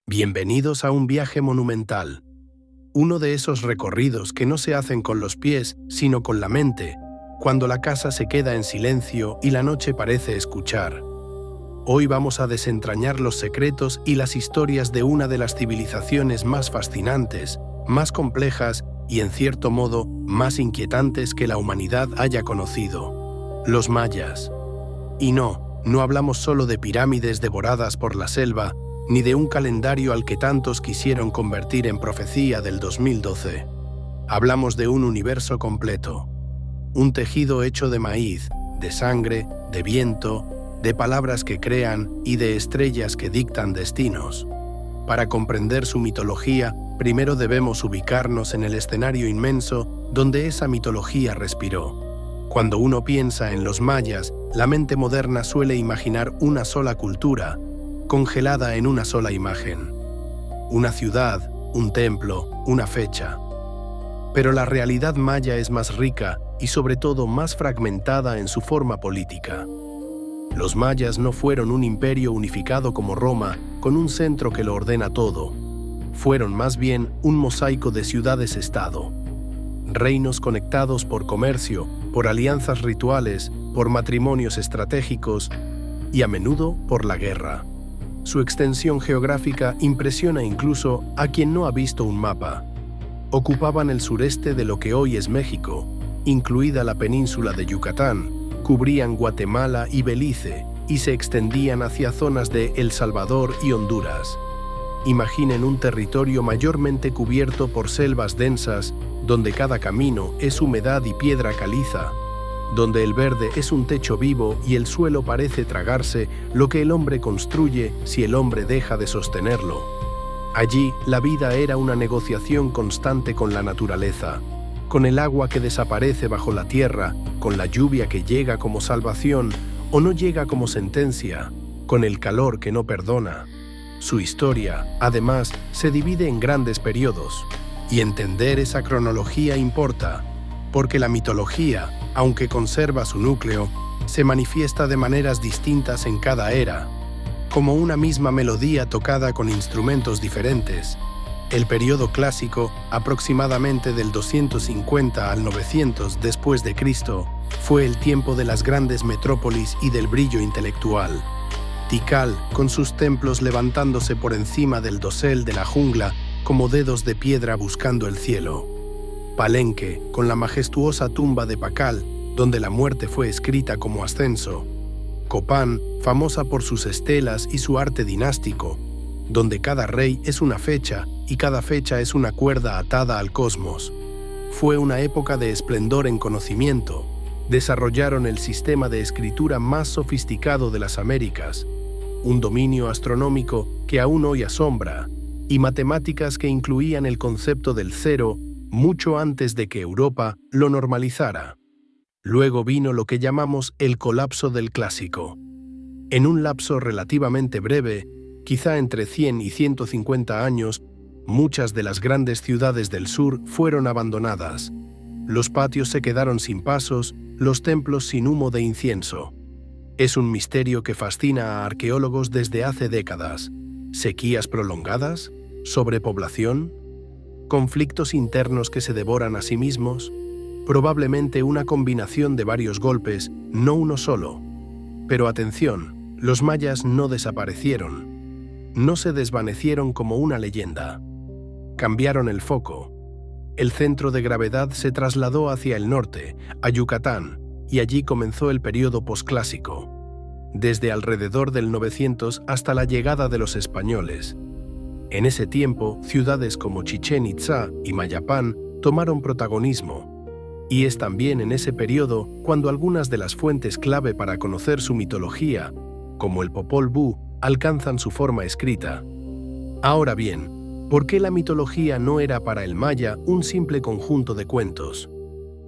Bienvenidos a un viaje monumental. Uno de esos recorridos que no se hacen con los pies, sino con la mente, cuando la casa se queda en silencio y la noche parece escuchar. Hoy vamos a desentrañar los secretos y las historias de una de las civilizaciones más fascinantes, más complejas y, en cierto modo, más inquietantes que la humanidad haya conocido: los mayas. Y no hablamos solo de pirámides devoradas por la selva, ni de un calendario al que tantos quisieron convertir en profecía del 2012. Hablamos de un universo completo, un tejido hecho de maíz, de sangre, de viento, de palabras que crean y de estrellas que dictan destinos. Para comprender su mitología, primero debemos ubicarnos en el escenario inmenso donde esa mitología respiró. Cuando uno piensa en los mayas, la mente moderna suele imaginar una sola cultura, congelada en una sola imagen. Una ciudad, un templo, una fecha. Pero la realidad maya es más rica y sobre todo más fragmentada en su forma política. Los mayas no fueron un imperio unificado como Roma, con un centro que lo ordena todo. Fueron más bien un mosaico de ciudades-estado. Reinos conectados por comercio, por alianzas rituales, por matrimonios estratégicos y a menudo por la guerra. Su extensión geográfica impresiona incluso a quien no ha visto un mapa. Ocupaban el sureste de lo que hoy es México, incluida la península de Yucatán, cubrían Guatemala y Belice y se extendían hacia zonas de El Salvador y Honduras. Imaginen un territorio mayormente cubierto por selvas densas, donde cada camino es humedad y piedra caliza, donde el verde es un techo vivo y el suelo parece tragarse lo que el hombre construye si el hombre deja de sostenerlo. Allí, la vida era una negociación constante con la naturaleza, con el agua que desaparece bajo la tierra, con la lluvia que llega como salvación o no llega como sentencia, con el calor que no perdona. Su historia, además, se divide en grandes periodos, y entender esa cronología importa, porque la mitología, aunque conserva su núcleo, se manifiesta de maneras distintas en cada era, como una misma melodía tocada con instrumentos diferentes. El período clásico, aproximadamente del 250 al 900 después de Cristo, fue el tiempo de las grandes metrópolis y del brillo intelectual. Tikal, con sus templos levantándose por encima del dosel de la jungla como dedos de piedra buscando el cielo. Palenque, con la majestuosa tumba de Pacal, donde la muerte fue escrita como ascenso. Copán, famosa por sus estelas y su arte dinástico, donde cada rey es una fecha y cada fecha es una cuerda atada al cosmos. Fue una época de esplendor en conocimiento. Desarrollaron el sistema de escritura más sofisticado de las Américas, un dominio astronómico que aún hoy asombra, y matemáticas que incluían el concepto del cero mucho antes de que Europa lo normalizara. Luego vino lo que llamamos el colapso del clásico. En un lapso relativamente breve, quizá entre 100 y 150 años, muchas de las grandes ciudades del sur fueron abandonadas. Los patios se quedaron sin pasos, los templos sin humo de incienso. Es un misterio que fascina a arqueólogos desde hace décadas. ¿Sequías prolongadas? ¿Sobrepoblación? ¿Conflictos internos que se devoran a sí mismos? Probablemente una combinación de varios golpes, no uno solo. Pero atención, los mayas no desaparecieron. No se desvanecieron como una leyenda. Cambiaron el foco. El centro de gravedad se trasladó hacia el norte, a Yucatán, y allí comenzó el período posclásico, desde alrededor del 900 hasta la llegada de los españoles. En ese tiempo, ciudades como Chichén Itzá y Mayapán tomaron protagonismo, y es también en ese periodo cuando algunas de las fuentes clave para conocer su mitología, como el Popol Vuh, alcanzan su forma escrita. Ahora bien, ¿por qué la mitología no era para el maya un simple conjunto de cuentos?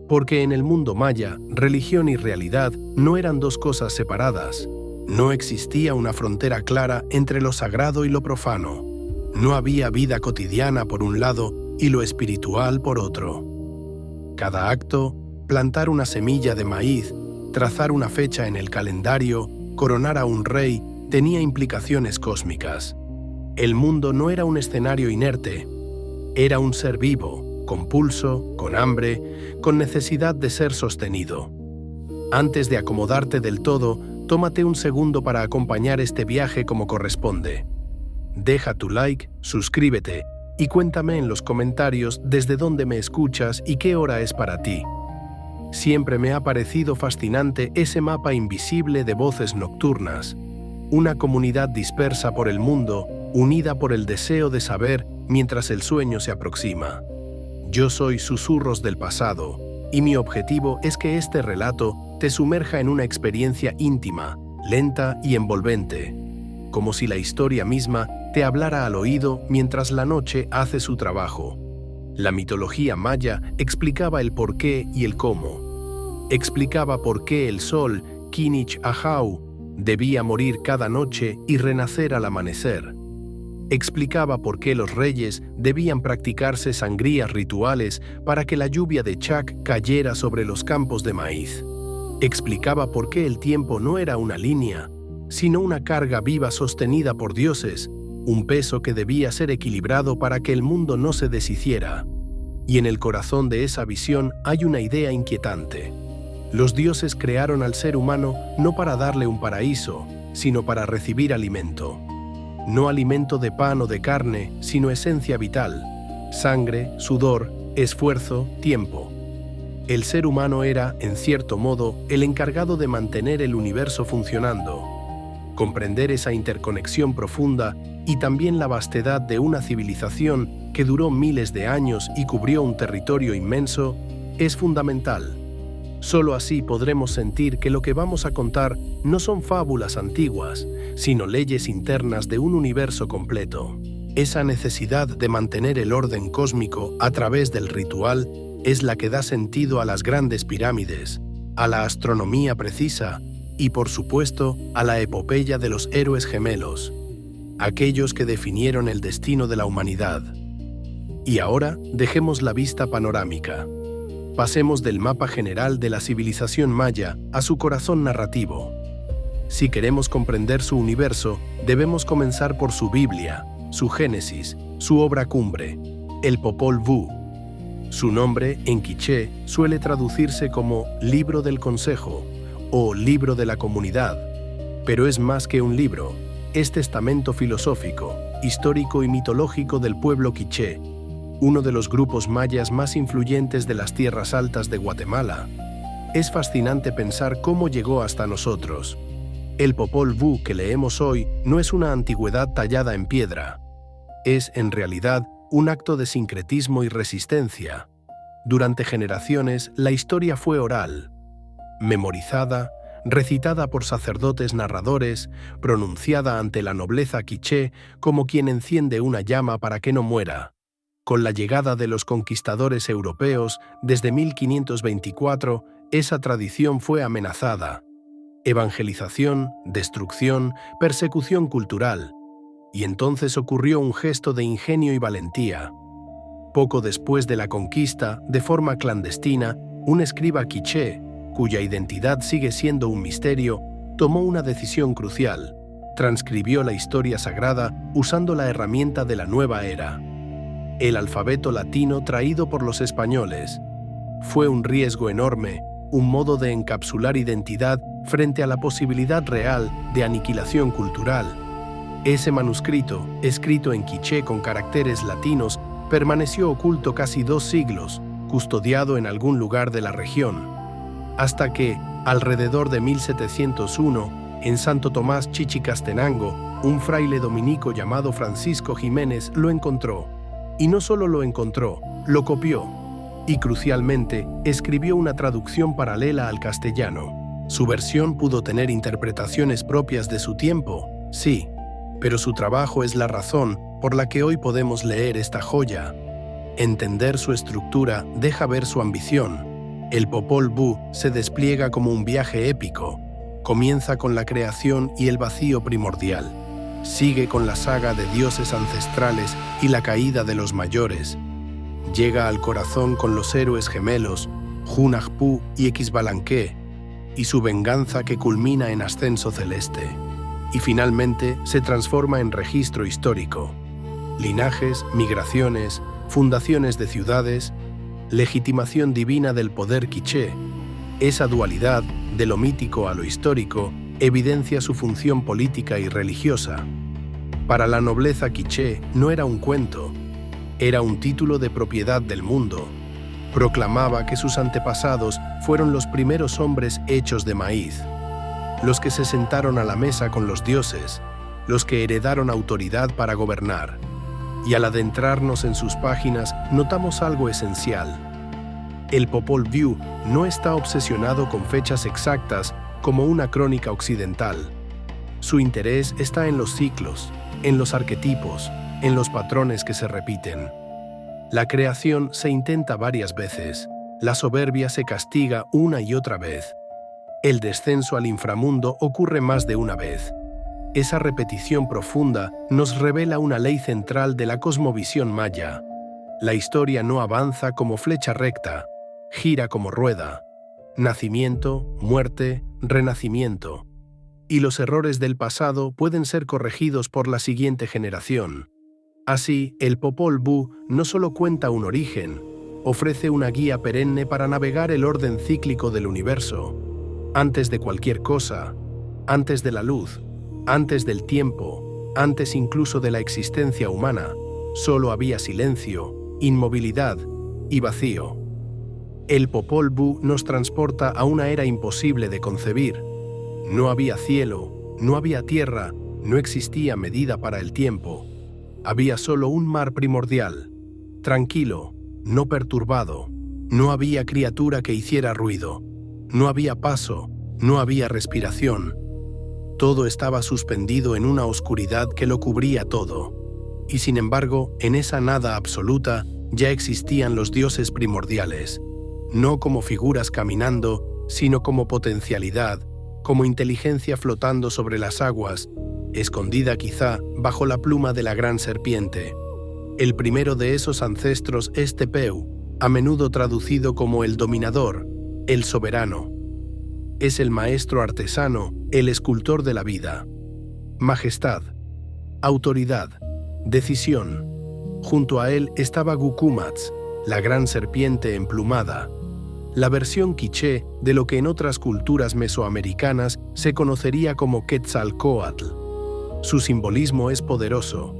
Porque en el mundo maya, religión y realidad no eran dos cosas separadas. No existía una frontera clara entre lo sagrado y lo profano. No había vida cotidiana por un lado y lo espiritual por otro. Cada acto, plantar una semilla de maíz, trazar una fecha en el calendario, coronar a un rey, tenía implicaciones cósmicas. El mundo no era un escenario inerte, era un ser vivo, con pulso, con hambre, con necesidad de ser sostenido. Antes de acomodarte del todo, tómate un segundo para acompañar este viaje como corresponde. Deja tu like, suscríbete y cuéntame en los comentarios desde dónde me escuchas y qué hora es para ti. Siempre me ha parecido fascinante ese mapa invisible de voces nocturnas, una comunidad dispersa por el mundo, unida por el deseo de saber mientras el sueño se aproxima. Yo soy Susurros del Pasado, y mi objetivo es que este relato te sumerja en una experiencia íntima, lenta y envolvente, como si la historia misma te hablara al oído mientras la noche hace su trabajo. La mitología maya explicaba el porqué y el cómo. Explicaba por qué el sol, Kinich Ahau, debía morir cada noche y renacer al amanecer. Explicaba por qué los reyes debían practicarse sangrías rituales para que la lluvia de Chak cayera sobre los campos de maíz. Explicaba por qué el tiempo no era una línea, sino una carga viva sostenida por dioses, un peso que debía ser equilibrado para que el mundo no se deshiciera. Y en el corazón de esa visión hay una idea inquietante. Los dioses crearon al ser humano no para darle un paraíso, sino para recibir alimento. No alimento de pan o de carne, sino esencia vital, sangre, sudor, esfuerzo, tiempo. El ser humano era, en cierto modo, el encargado de mantener el universo funcionando. Comprender esa interconexión profunda y también la vastedad de una civilización que duró miles de años y cubrió un territorio inmenso es fundamental. Solo así podremos sentir que lo que vamos a contar no son fábulas antiguas, sino leyes internas de un universo completo. Esa necesidad de mantener el orden cósmico a través del ritual es la que da sentido a las grandes pirámides, a la astronomía precisa y, por supuesto, a la epopeya de los héroes gemelos, aquellos que definieron el destino de la humanidad. Y ahora dejemos la vista panorámica. Pasemos del mapa general de la civilización maya a su corazón narrativo. Si queremos comprender su universo, debemos comenzar por su Biblia, su Génesis, su obra cumbre, el Popol Vuh. Su nombre, en quiché, suele traducirse como Libro del Consejo o Libro de la Comunidad, pero es más que un libro, es testamento filosófico, histórico y mitológico del pueblo quiché, uno de los grupos mayas más influyentes de las tierras altas de Guatemala. Es fascinante pensar cómo llegó hasta nosotros. El Popol Vuh que leemos hoy no es una antigüedad tallada en piedra. Es, en realidad, un acto de sincretismo y resistencia. Durante generaciones, la historia fue oral, memorizada, recitada por sacerdotes narradores, pronunciada ante la nobleza quiché como quien enciende una llama para que no muera. Con la llegada de los conquistadores europeos, desde 1524, esa tradición fue amenazada. Evangelización, destrucción, persecución cultural. Y entonces ocurrió un gesto de ingenio y valentía. Poco después de la conquista, de forma clandestina, un escriba quiché, cuya identidad sigue siendo un misterio, tomó una decisión crucial. Transcribió la historia sagrada usando la herramienta de la nueva era. El alfabeto latino traído por los españoles. Fue un riesgo enorme, un modo de encapsular identidad frente a la posibilidad real de aniquilación cultural. Ese manuscrito, escrito en quiché con caracteres latinos, permaneció oculto casi 2 siglos, custodiado en algún lugar de la región, hasta que, alrededor de 1701, en Santo Tomás Chichicastenango, un fraile dominico llamado Francisco Jiménez lo encontró. Y no solo lo encontró, lo copió. Y crucialmente, escribió una traducción paralela al castellano. Su versión pudo tener interpretaciones propias de su tiempo, sí, pero su trabajo es la razón por la que hoy podemos leer esta joya. Entender su estructura deja ver su ambición. El Popol Vuh se despliega como un viaje épico. Comienza con la creación y el vacío primordial. Sigue con la saga de dioses ancestrales y la caída de los mayores. Llega al corazón con los héroes gemelos, Hunahpu y Xbalanque, y su venganza que culmina en ascenso celeste. y finalmente se transforma en registro histórico. Linajes, migraciones, fundaciones de ciudades, legitimación divina del poder quiché. Esa dualidad, de lo mítico a lo histórico, evidencia su función política y religiosa. Para la nobleza quiché no era un cuento, era un título de propiedad del mundo. Proclamaba que sus antepasados fueron los primeros hombres hechos de maíz, los que se sentaron a la mesa con los dioses, los que heredaron autoridad para gobernar. Y al adentrarnos en sus páginas, notamos algo esencial. El Popol Vuh no está obsesionado con fechas exactas como una crónica occidental. Su interés está en los ciclos, en los arquetipos, en los patrones que se repiten. La creación se intenta varias veces, la soberbia se castiga una y otra vez. El descenso al inframundo ocurre más de una vez. Esa repetición profunda nos revela una ley central de la cosmovisión maya. La historia no avanza como flecha recta, gira como rueda. Nacimiento, muerte, renacimiento. Y los errores del pasado pueden ser corregidos por la siguiente generación. Así, el Popol Vuh no solo cuenta un origen, ofrece una guía perenne para navegar el orden cíclico del universo. Antes de cualquier cosa, antes de la luz, antes del tiempo, antes incluso de la existencia humana, solo había silencio, inmovilidad y vacío. El Popol Vuh nos transporta a una era imposible de concebir. No había cielo, no había tierra, no existía medida para el tiempo. Había solo un mar primordial, tranquilo, no perturbado. No había criatura que hiciera ruido. No había paso, no había respiración. Todo estaba suspendido en una oscuridad que lo cubría todo. Y sin embargo, en esa nada absoluta ya existían los dioses primordiales, no como figuras caminando, sino como potencialidad, como inteligencia flotando sobre las aguas, escondida quizá bajo la pluma de la gran serpiente. El primero de esos ancestros es Tepeu, a menudo traducido como el dominador, el soberano. Es el maestro artesano, el escultor de la vida. Majestad, autoridad, decisión. Junto a él estaba Gucumatz, la gran serpiente emplumada, la versión quiché de lo que en otras culturas mesoamericanas se conocería como Quetzalcóatl. Su simbolismo es poderoso.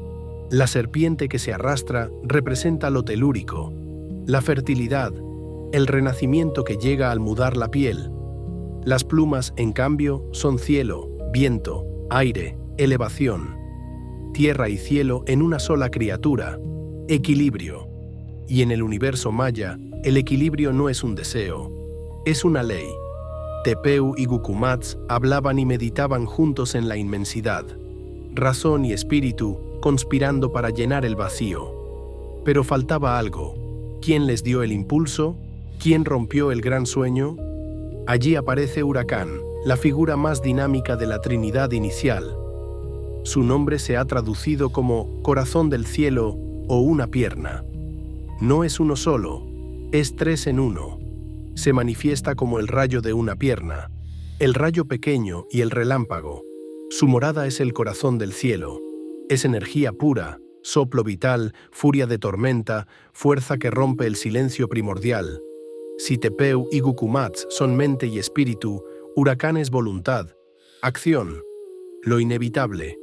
La serpiente que se arrastra representa lo telúrico, la fertilidad, el renacimiento que llega al mudar la piel. Las plumas, en cambio, son cielo, viento, aire, elevación. Tierra y cielo en una sola criatura, equilibrio. Y en el universo maya, el equilibrio no es un deseo, es una ley. Tepeu y Gucumatz hablaban y meditaban juntos en la inmensidad, razón y espíritu conspirando para llenar el vacío. Pero faltaba algo. ¿Quién les dio el impulso? ¿Quién rompió el gran sueño? Allí aparece Huracán, la figura más dinámica de la Trinidad inicial. Su nombre se ha traducido como corazón del cielo o una pierna. No es uno solo, es tres en uno. Se manifiesta como el rayo de una pierna, el rayo pequeño y el relámpago. Su morada es el corazón del cielo. Es energía pura, soplo vital, furia de tormenta, fuerza que rompe el silencio primordial. Si Tepeu y Gucumatz son mente y espíritu, Huracán es voluntad, acción, lo inevitable.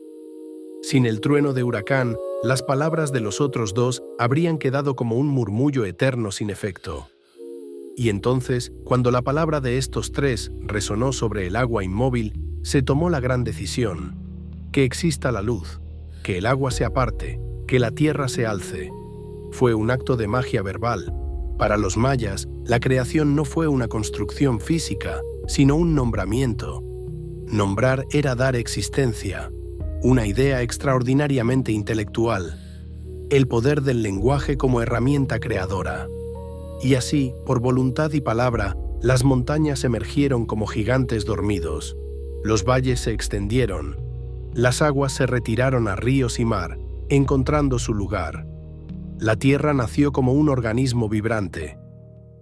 Sin el trueno de Huracán, las palabras de los otros dos habrían quedado como un murmullo eterno sin efecto. Y entonces, cuando la palabra de estos tres resonó sobre el agua inmóvil, se tomó la gran decisión: que exista la luz, que el agua se aparte, que la tierra se alce. Fue un acto de magia verbal. Para los mayas, la creación no fue una construcción física, sino un nombramiento. Nombrar era dar existencia, una idea extraordinariamente intelectual, el poder del lenguaje como herramienta creadora. Y así, por voluntad y palabra, las montañas emergieron como gigantes dormidos, los valles se extendieron, las aguas se retiraron a ríos y mar, encontrando su lugar. La tierra nació como un organismo vibrante.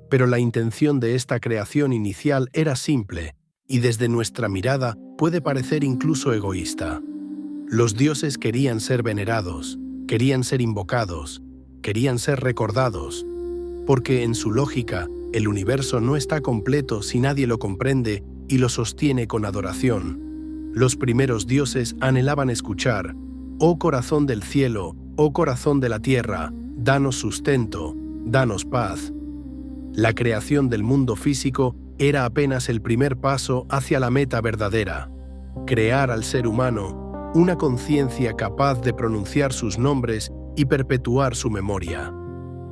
Pero la intención de esta creación inicial era simple, y desde nuestra mirada puede parecer incluso egoísta. Los dioses querían ser venerados, querían ser invocados, querían ser recordados, porque en su lógica, el universo no está completo si nadie lo comprende y lo sostiene con adoración. Los primeros dioses anhelaban escuchar: «Oh corazón del cielo, oh corazón de la tierra, danos sustento, danos paz». La creación del mundo físico era apenas el primer paso hacia la meta verdadera: crear al ser humano una conciencia capaz de pronunciar sus nombres y perpetuar su memoria.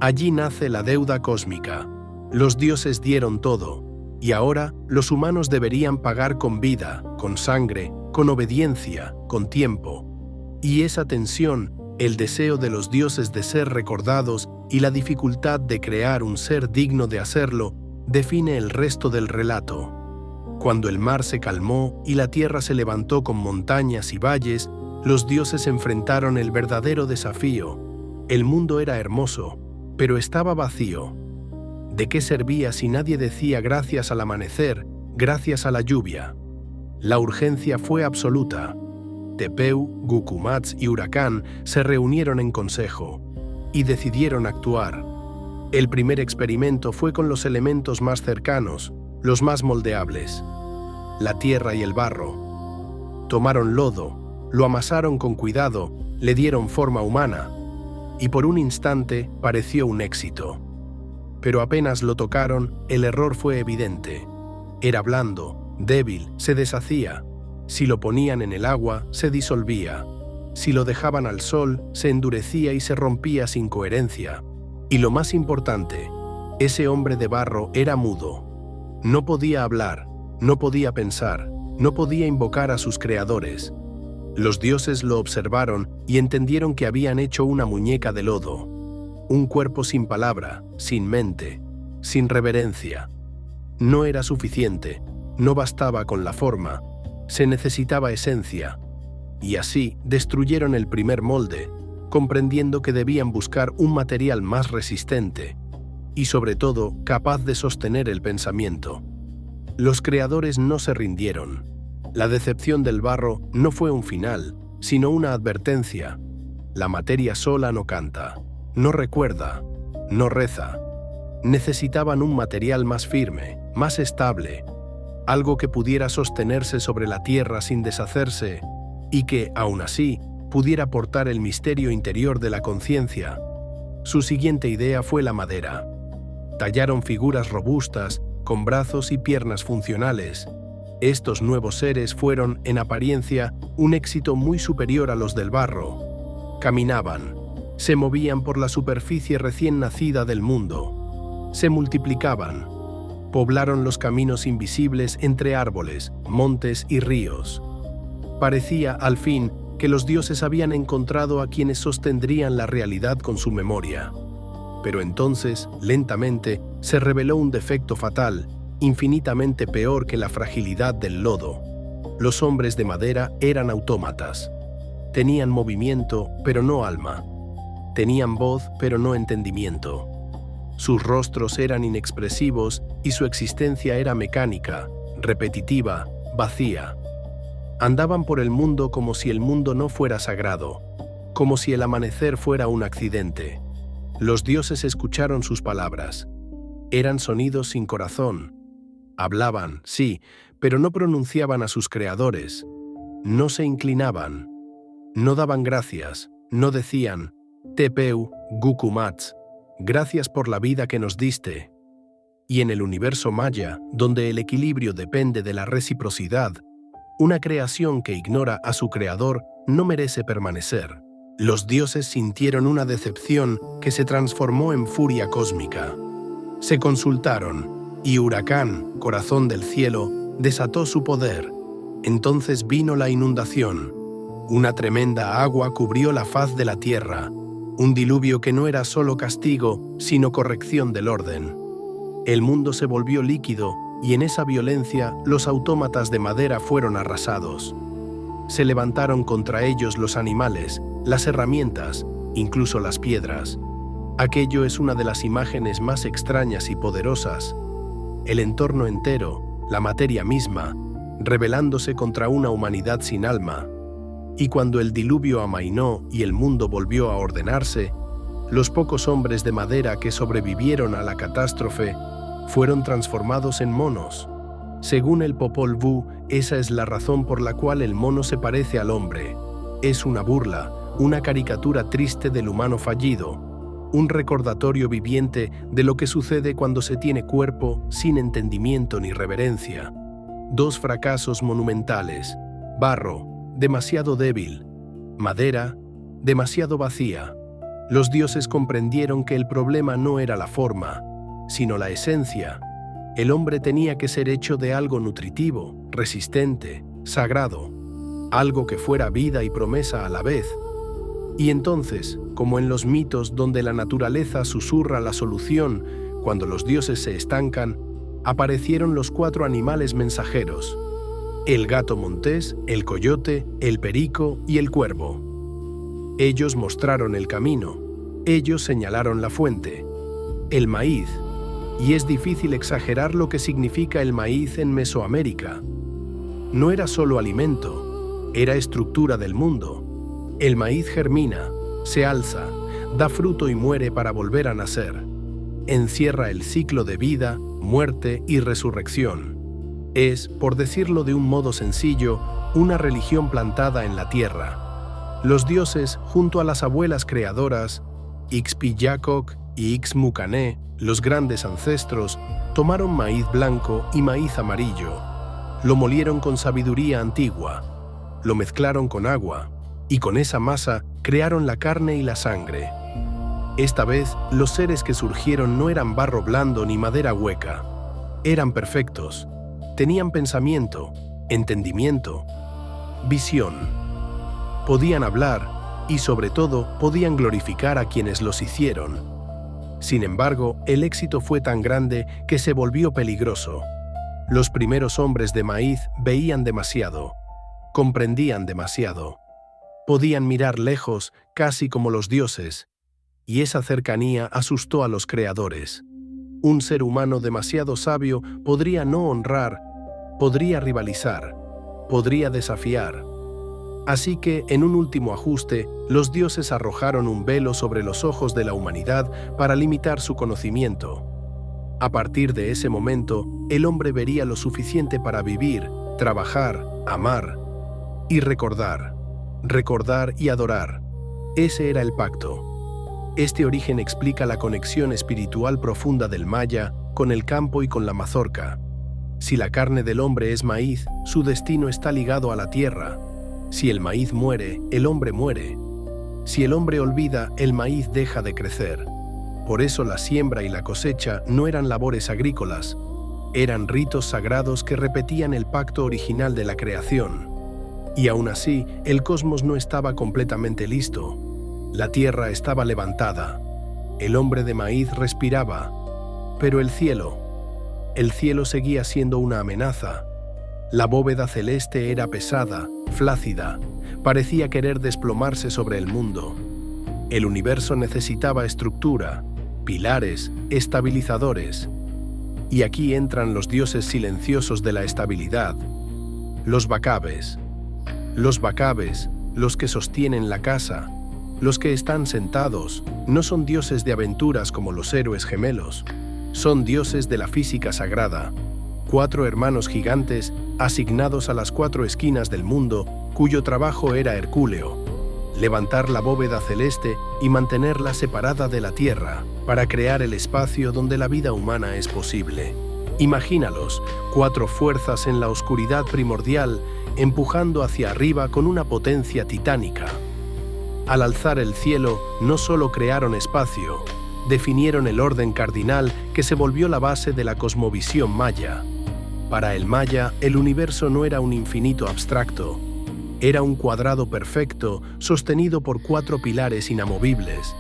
Allí nace la deuda cósmica. Los dioses dieron todo, y ahora los humanos deberían pagar con vida, con sangre, con obediencia, con tiempo. Y esa tensión, el deseo de los dioses de ser recordados y la dificultad de crear un ser digno de hacerlo, define el resto del relato. Cuando el mar se calmó y la tierra se levantó con montañas y valles, los dioses enfrentaron el verdadero desafío. El mundo era hermoso, pero estaba vacío. ¿De qué servía si nadie decía gracias al amanecer, gracias a la lluvia? La urgencia fue absoluta. Tepeu, Gucumatz y Huracán se reunieron en consejo y decidieron actuar. El primer experimento fue con los elementos más cercanos, los más moldeables: la tierra y el barro. Tomaron lodo, lo amasaron con cuidado, le dieron forma humana, y por un instante pareció un éxito. Pero apenas lo tocaron, el error fue evidente. Era blando, débil, se deshacía. Si lo ponían en el agua, se disolvía. Si lo dejaban al sol, se endurecía y se rompía sin coherencia. Y lo más importante, ese hombre de barro era mudo. No podía hablar, no podía pensar, no podía invocar a sus creadores. Los dioses lo observaron y entendieron que habían hecho una muñeca de lodo. Un cuerpo sin palabra, sin mente, sin reverencia. No era suficiente, no bastaba con la forma, se necesitaba esencia. Y así destruyeron el primer molde, comprendiendo que debían buscar un material más resistente y, sobre todo, capaz de sostener el pensamiento. Los creadores no se rindieron. La decepción del barro no fue un final, sino una advertencia. La materia sola no canta, no recuerda, no reza. Necesitaban un material más firme, más estable, algo que pudiera sostenerse sobre la tierra sin deshacerse y que, aún así, pudiera portar el misterio interior de la conciencia. Su siguiente idea fue la madera. Tallaron figuras robustas, con brazos y piernas funcionales. Estos nuevos seres fueron, en apariencia, un éxito muy superior a los del barro. Caminaban, se movían por la superficie recién nacida del mundo. Se multiplicaban, poblaron los caminos invisibles entre árboles, montes y ríos. Parecía, al fin, que los dioses habían encontrado a quienes sostendrían la realidad con su memoria. Pero entonces, lentamente, se reveló un defecto fatal, infinitamente peor que la fragilidad del lodo. Los hombres de madera eran autómatas. Tenían movimiento, pero no alma. Tenían voz, pero no entendimiento. Sus rostros eran inexpresivos y su existencia era mecánica, repetitiva, vacía. Andaban por el mundo como si el mundo no fuera sagrado, como si el amanecer fuera un accidente. Los dioses escucharon sus palabras. Eran sonidos sin corazón. Hablaban, sí, pero no pronunciaban a sus creadores. No se inclinaban. No daban gracias. No decían: Tepeu, Gucumatz, gracias por la vida que nos diste. Y en el universo maya, donde el equilibrio depende de la reciprocidad, una creación que ignora a su creador no merece permanecer. Los dioses sintieron una decepción que se transformó en furia cósmica. Se consultaron, y Huracán, corazón del cielo, desató su poder. Entonces vino la inundación. Una tremenda agua cubrió la faz de la tierra, un diluvio que no era solo castigo, sino corrección del orden. El mundo se volvió líquido, y en esa violencia los autómatas de madera fueron arrasados. Se levantaron contra ellos los animales, las herramientas, incluso las piedras. Aquello es una de las imágenes más extrañas y poderosas. El entorno entero, la materia misma, rebelándose contra una humanidad sin alma. Y cuando el diluvio amainó y el mundo volvió a ordenarse, los pocos hombres de madera que sobrevivieron a la catástrofe fueron transformados en monos. Según el Popol Vuh, esa es la razón por la cual el mono se parece al hombre. Es una burla, una caricatura triste del humano fallido, un recordatorio viviente de lo que sucede cuando se tiene cuerpo sin entendimiento ni reverencia. Dos fracasos monumentales: barro, demasiado débil; madera, demasiado vacía. Los dioses comprendieron que el problema no era la forma, sino la esencia. El hombre tenía que ser hecho de algo nutritivo, resistente, sagrado, algo que fuera vida y promesa a la vez. Y entonces, como en los mitos donde la naturaleza susurra la solución cuando los dioses se estancan, aparecieron los 4 animales mensajeros: el gato montés, el coyote, el perico y el cuervo. Ellos mostraron el camino, ellos señalaron la fuente, el maíz. Y es difícil exagerar lo que significa el maíz en Mesoamérica. No era solo alimento, era estructura del mundo. El maíz germina, se alza, da fruto y muere para volver a nacer. Encierra el ciclo de vida, muerte y resurrección. Es, por decirlo de un modo sencillo, una religión plantada en la tierra. Los dioses, junto a las abuelas creadoras, Ixpillacoc y Ixmucané, los grandes ancestros, tomaron maíz blanco y maíz amarillo, lo molieron con sabiduría antigua, lo mezclaron con agua, y con esa masa crearon la carne y la sangre. Esta vez, los seres que surgieron no eran barro blando ni madera hueca. Eran perfectos. Tenían pensamiento, entendimiento, visión. Podían hablar y, sobre todo, podían glorificar a quienes los hicieron. Sin embargo, el éxito fue tan grande que se volvió peligroso. Los primeros hombres de maíz veían demasiado, comprendían demasiado. Podían mirar lejos, casi como los dioses, y esa cercanía asustó a los creadores. Un ser humano demasiado sabio podría no honrar, podría rivalizar, podría desafiar. Así que, en un último ajuste, los dioses arrojaron un velo sobre los ojos de la humanidad para limitar su conocimiento. A partir de ese momento, el hombre vería lo suficiente para vivir, trabajar, amar y recordar. Recordar y adorar. Ese era el pacto. Este origen explica la conexión espiritual profunda del maya con el campo y con la mazorca. Si la carne del hombre es maíz, su destino está ligado a la tierra. Si el maíz muere, el hombre muere. Si el hombre olvida, el maíz deja de crecer. Por eso la siembra y la cosecha no eran labores agrícolas, eran ritos sagrados que repetían el pacto original de la creación. Y aún así, el cosmos no estaba completamente listo. La tierra estaba levantada. El hombre de maíz respiraba. Pero el cielo seguía siendo una amenaza. La bóveda celeste era pesada, flácida, parecía querer desplomarse sobre el mundo. El universo necesitaba estructura, pilares, estabilizadores. Y aquí entran los dioses silenciosos de la estabilidad, los bacabes. Los bacabes, los que sostienen la casa, los que están sentados, no son dioses de aventuras como los héroes gemelos, son dioses de la física sagrada. 4 hermanos gigantes asignados a las 4 esquinas del mundo, cuyo trabajo era hercúleo: levantar la bóveda celeste y mantenerla separada de la tierra, para crear el espacio donde la vida humana es posible. Imagínalos, 4 fuerzas en la oscuridad primordial, empujando hacia arriba con una potencia titánica. Al alzar el cielo, no solo crearon espacio, definieron el orden cardinal que se volvió la base de la cosmovisión maya. Para el maya, el universo no era un infinito abstracto, era un cuadrado perfecto sostenido por 4 pilares inamovibles,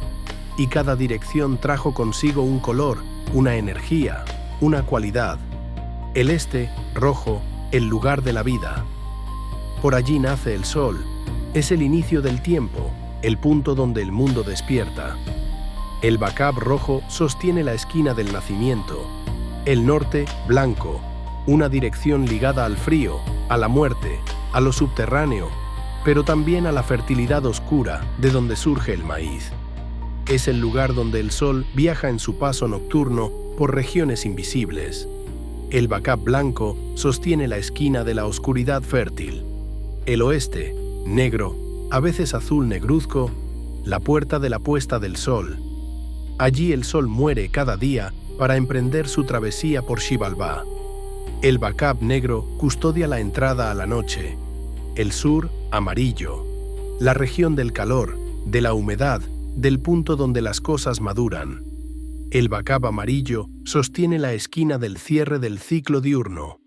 y cada dirección trajo consigo un color, una energía, una cualidad. El este, rojo, el lugar de la vida. Por allí nace el sol, es el inicio del tiempo, el punto donde el mundo despierta. El bacab rojo sostiene la esquina del nacimiento, el norte, blanco, una dirección ligada al frío, a la muerte, a lo subterráneo, pero también a la fertilidad oscura de donde surge el maíz. Es el lugar donde el sol viaja en su paso nocturno por regiones invisibles. El Bacab blanco sostiene la esquina de la oscuridad fértil. El oeste, negro, a veces azul negruzco, la puerta de la puesta del sol. Allí el sol muere cada día para emprender su travesía por Xibalbá. El Bacab negro custodia la entrada a la noche. El sur, amarillo. La región del calor, de la humedad, del punto donde las cosas maduran. El Bacab amarillo sostiene la esquina del cierre del ciclo diurno.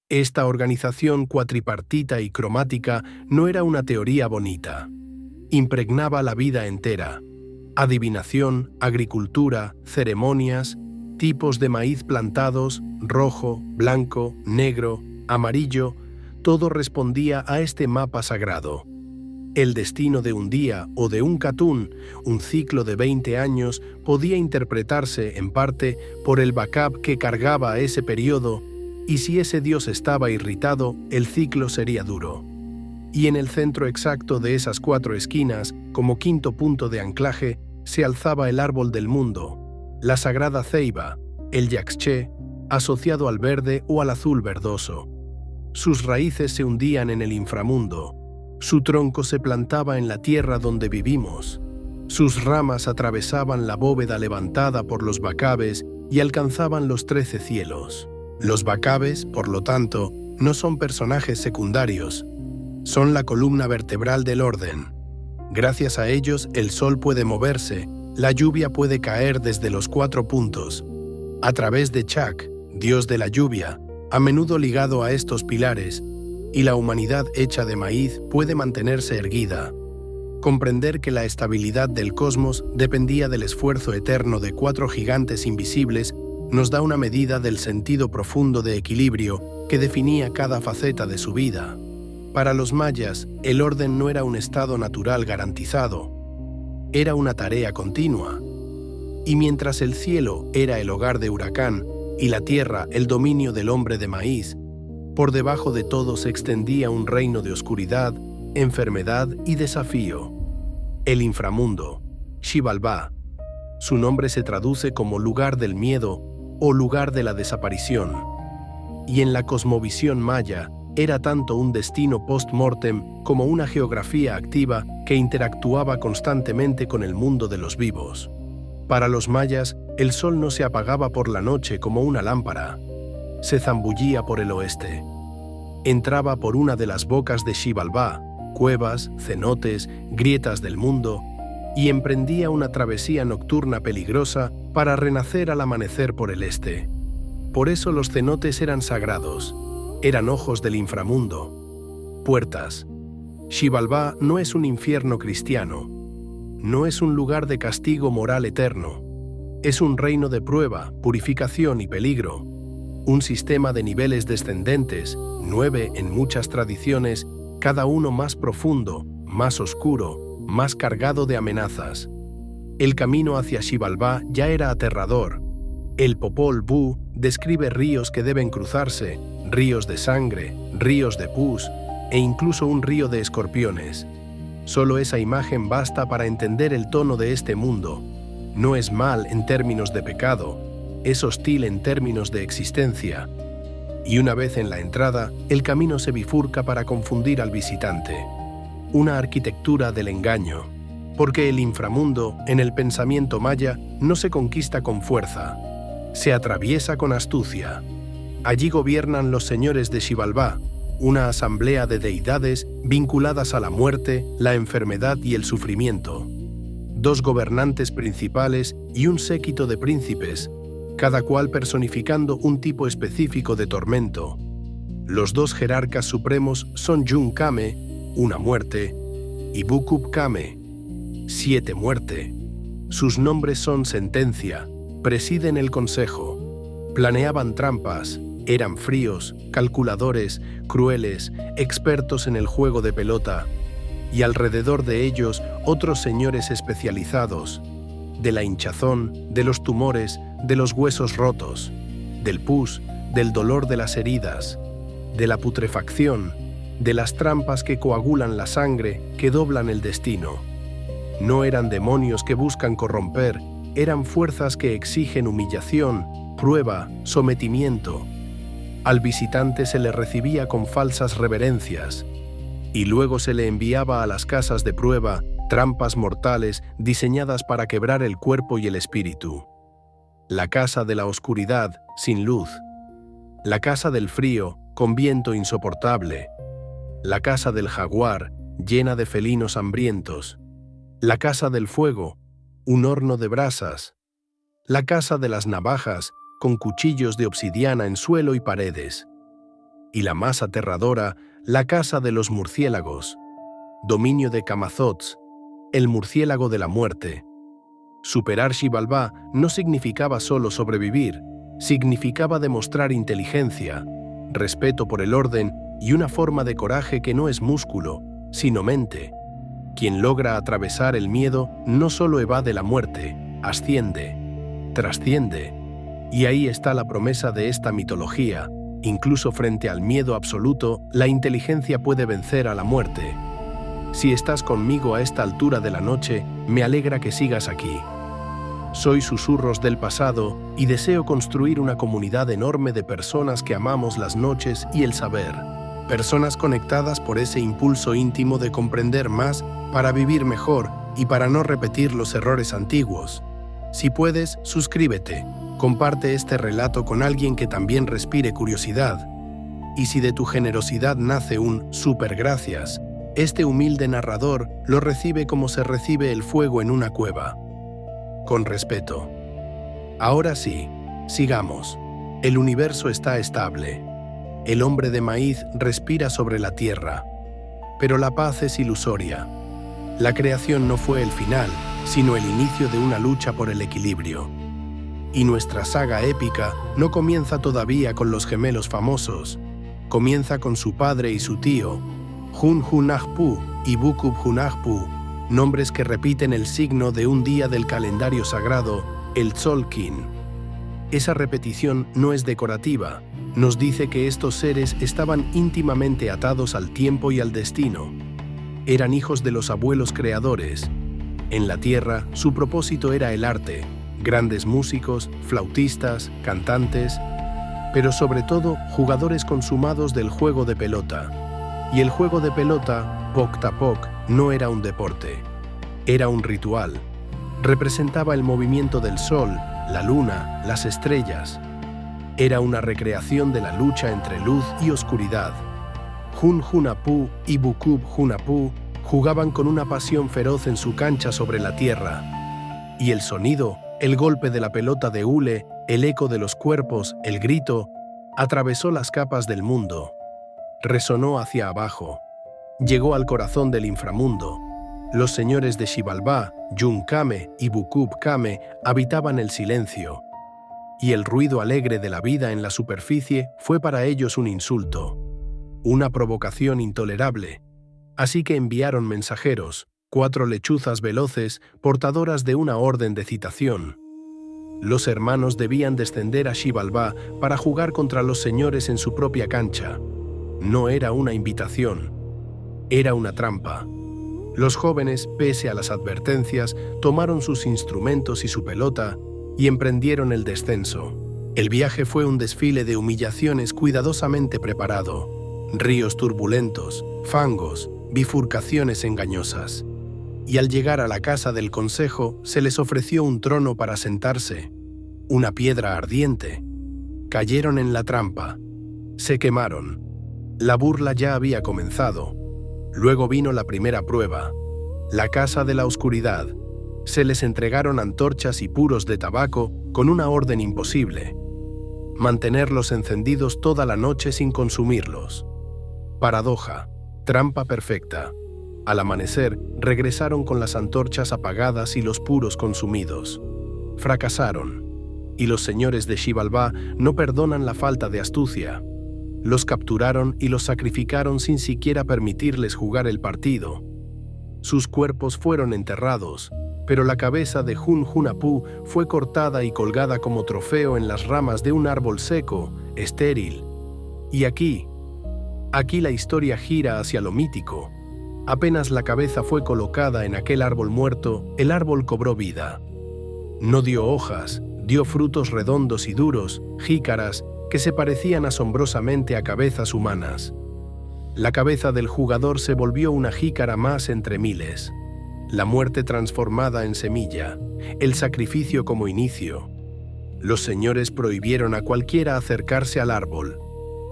Esta organización cuatripartita y cromática no era una teoría bonita. Impregnaba la vida entera. Adivinación, agricultura, ceremonias, tipos de maíz plantados, rojo, blanco, negro, amarillo, todo respondía a este mapa sagrado. El destino de un día o de un catún, un ciclo de 20 años, podía interpretarse, en parte, por el Bacab que cargaba ese periodo, y si ese dios estaba irritado, el ciclo sería duro. Y en el centro exacto de esas 4 esquinas, como quinto punto de anclaje, se alzaba el árbol del mundo, la sagrada ceiba, el yaxché, asociado al verde o al azul verdoso. Sus raíces se hundían en el inframundo. Su tronco se plantaba en la tierra donde vivimos. Sus ramas atravesaban la bóveda levantada por los bacabes y alcanzaban los 13 cielos. Los bacabes, por lo tanto, no son personajes secundarios. Son la columna vertebral del orden. Gracias a ellos, el sol puede moverse, la lluvia puede caer desde los 4 puntos. A través de Chak, dios de la lluvia, a menudo ligado a estos pilares, y la humanidad hecha de maíz puede mantenerse erguida. Comprender que la estabilidad del cosmos dependía del esfuerzo eterno de 4 gigantes invisibles nos da una medida del sentido profundo de equilibrio que definía cada faceta de su vida. Para los mayas, el orden no era un estado natural garantizado, era una tarea continua. Y mientras el cielo era el hogar de Huracán y la tierra el dominio del hombre de maíz, por debajo de todo se extendía un reino de oscuridad, enfermedad y desafío. El inframundo, Xibalbá. Su nombre se traduce como lugar del miedo o lugar de la desaparición. Y en la cosmovisión maya, era tanto un destino post-mortem como una geografía activa que interactuaba constantemente con el mundo de los vivos. Para los mayas, el sol no se apagaba por la noche como una lámpara. Se zambullía por el oeste. Entraba por una de las bocas de Xibalbá, cuevas, cenotes, grietas del mundo, y emprendía una travesía nocturna peligrosa para renacer al amanecer por el este. Por eso los cenotes eran sagrados, eran ojos del inframundo, puertas. Xibalbá no es un infierno cristiano, no es un lugar de castigo moral eterno, es un reino de prueba, purificación y peligro, un sistema de niveles descendentes, 9 en muchas tradiciones, cada uno más profundo, más oscuro, más cargado de amenazas. El camino hacia Xibalbá ya era aterrador. El Popol Vuh describe ríos que deben cruzarse, ríos de sangre, ríos de pus e incluso un río de escorpiones. Solo esa imagen basta para entender el tono de este mundo. No es mal en términos de pecado, es hostil en términos de existencia. Y una vez en la entrada, el camino se bifurca para confundir al visitante. Una arquitectura del engaño. Porque el inframundo, en el pensamiento maya, no se conquista con fuerza, se atraviesa con astucia. Allí gobiernan los señores de Xibalbá, una asamblea de deidades vinculadas a la muerte, la enfermedad y el sufrimiento. 2 gobernantes principales y un séquito de príncipes, cada cual personificando un tipo específico de tormento. Los 2 jerarcas supremos son Yun Kame, una muerte, y Bukub Kame, 7 muerte. Sus nombres son sentencia, presiden el consejo, planeaban trampas, eran fríos, calculadores, crueles, expertos en el juego de pelota, y alrededor de ellos otros señores especializados, de la hinchazón, de los tumores, de los huesos rotos, del pus, del dolor de las heridas, de la putrefacción, de las trampas que coagulan la sangre, que doblan el destino. No eran demonios que buscan corromper, eran fuerzas que exigen humillación, prueba, sometimiento. Al visitante se le recibía con falsas reverencias, y luego se le enviaba a las casas de prueba trampas mortales diseñadas para quebrar el cuerpo y el espíritu. La casa de la oscuridad, sin luz. La casa del frío, con viento insoportable. La casa del jaguar, llena de felinos hambrientos. La casa del fuego, un horno de brasas. La casa de las navajas, con cuchillos de obsidiana en suelo y paredes. Y la más aterradora, la casa de los murciélagos, dominio de Camazotz, el murciélago de la muerte. Superar Xibalbá no significaba solo sobrevivir, significaba demostrar inteligencia, respeto por el orden y una forma de coraje que no es músculo, sino mente. Quien logra atravesar el miedo no solo evade la muerte, asciende, trasciende. Y ahí está la promesa de esta mitología. Incluso frente al miedo absoluto, la inteligencia puede vencer a la muerte. Si estás conmigo a esta altura de la noche, me alegra que sigas aquí. Soy susurros del pasado y deseo construir una comunidad enorme de personas que amamos las noches y el saber. Personas conectadas por ese impulso íntimo de comprender más para vivir mejor y para no repetir los errores antiguos. Si puedes, suscríbete. Comparte este relato con alguien que también respire curiosidad. Y si de tu generosidad nace un súper gracias, este humilde narrador lo recibe como se recibe el fuego en una cueva. Con respeto. Ahora sí, sigamos. El universo está estable. El hombre de maíz respira sobre la tierra. Pero la paz es ilusoria. La creación no fue el final, sino el inicio de una lucha por el equilibrio. Y nuestra saga épica no comienza todavía con los gemelos famosos. Comienza con su padre y su tío, Hun-Hunahpu y Bukub-Hunahpu, nombres que repiten el signo de un día del calendario sagrado, el Tzolk'in. Esa repetición no es decorativa, nos dice que estos seres estaban íntimamente atados al tiempo y al destino. Eran hijos de los abuelos creadores. En la tierra, su propósito era el arte, grandes músicos, flautistas, cantantes, pero sobre todo jugadores consumados del juego de pelota. Y el juego de pelota, Pok-Tapok, no era un deporte, era un ritual. Representaba el movimiento del sol, la luna, las estrellas. Era una recreación de la lucha entre luz y oscuridad. Hun-Hunahpu y Bukub-Hunahpu jugaban con una pasión feroz en su cancha sobre la tierra. Y el sonido, el golpe de la pelota de hule, el eco de los cuerpos, el grito, atravesó las capas del mundo. Resonó hacia abajo. Llegó al corazón del inframundo. Los señores de Xibalbá, Yun-Kame y Bukub-Kame habitaban el silencio. Y el ruido alegre de la vida en la superficie fue para ellos un insulto, una provocación intolerable. Así que enviaron mensajeros, 4 lechuzas veloces, portadoras de una orden de citación. Los hermanos debían descender a Xibalbá para jugar contra los señores en su propia cancha. No era una invitación, era una trampa. Los jóvenes, pese a las advertencias, tomaron sus instrumentos y su pelota y emprendieron el descenso. El viaje fue un desfile de humillaciones cuidadosamente preparado. Ríos turbulentos, fangos, bifurcaciones engañosas. Y al llegar a la casa del consejo, se les ofreció un trono para sentarse, una piedra ardiente. Cayeron en la trampa. Se quemaron. La burla ya había comenzado. Luego vino la primera prueba, la casa de la oscuridad. Se les entregaron antorchas y puros de tabaco con una orden imposible: mantenerlos encendidos toda la noche sin consumirlos. Paradoja, trampa perfecta. Al amanecer, regresaron con las antorchas apagadas y los puros consumidos. Fracasaron. Y los señores de Xibalbá no perdonan la falta de astucia. Los capturaron y los sacrificaron sin siquiera permitirles jugar el partido. Sus cuerpos fueron enterrados, pero la cabeza de Hun-Hunapú fue cortada y colgada como trofeo en las ramas de un árbol seco, estéril. Y aquí la historia gira hacia lo mítico. Apenas la cabeza fue colocada en aquel árbol muerto, el árbol cobró vida. No dio hojas, dio frutos redondos y duros, jícaras, que se parecían asombrosamente a cabezas humanas. La cabeza del jugador se volvió una jícara más entre miles. La muerte transformada en semilla, el sacrificio como inicio. Los señores prohibieron a cualquiera acercarse al árbol,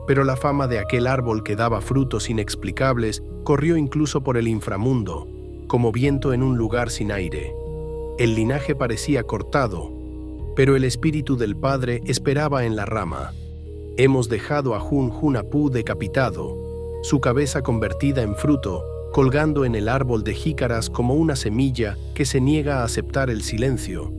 pero la fama de aquel árbol que daba frutos inexplicables corrió incluso por el inframundo, como viento en un lugar sin aire. El linaje parecía cortado, pero el espíritu del padre esperaba en la rama. Hemos dejado a Hun-Hunapú decapitado, su cabeza convertida en fruto, colgando en el árbol de jícaras como una semilla que se niega a aceptar el silencio.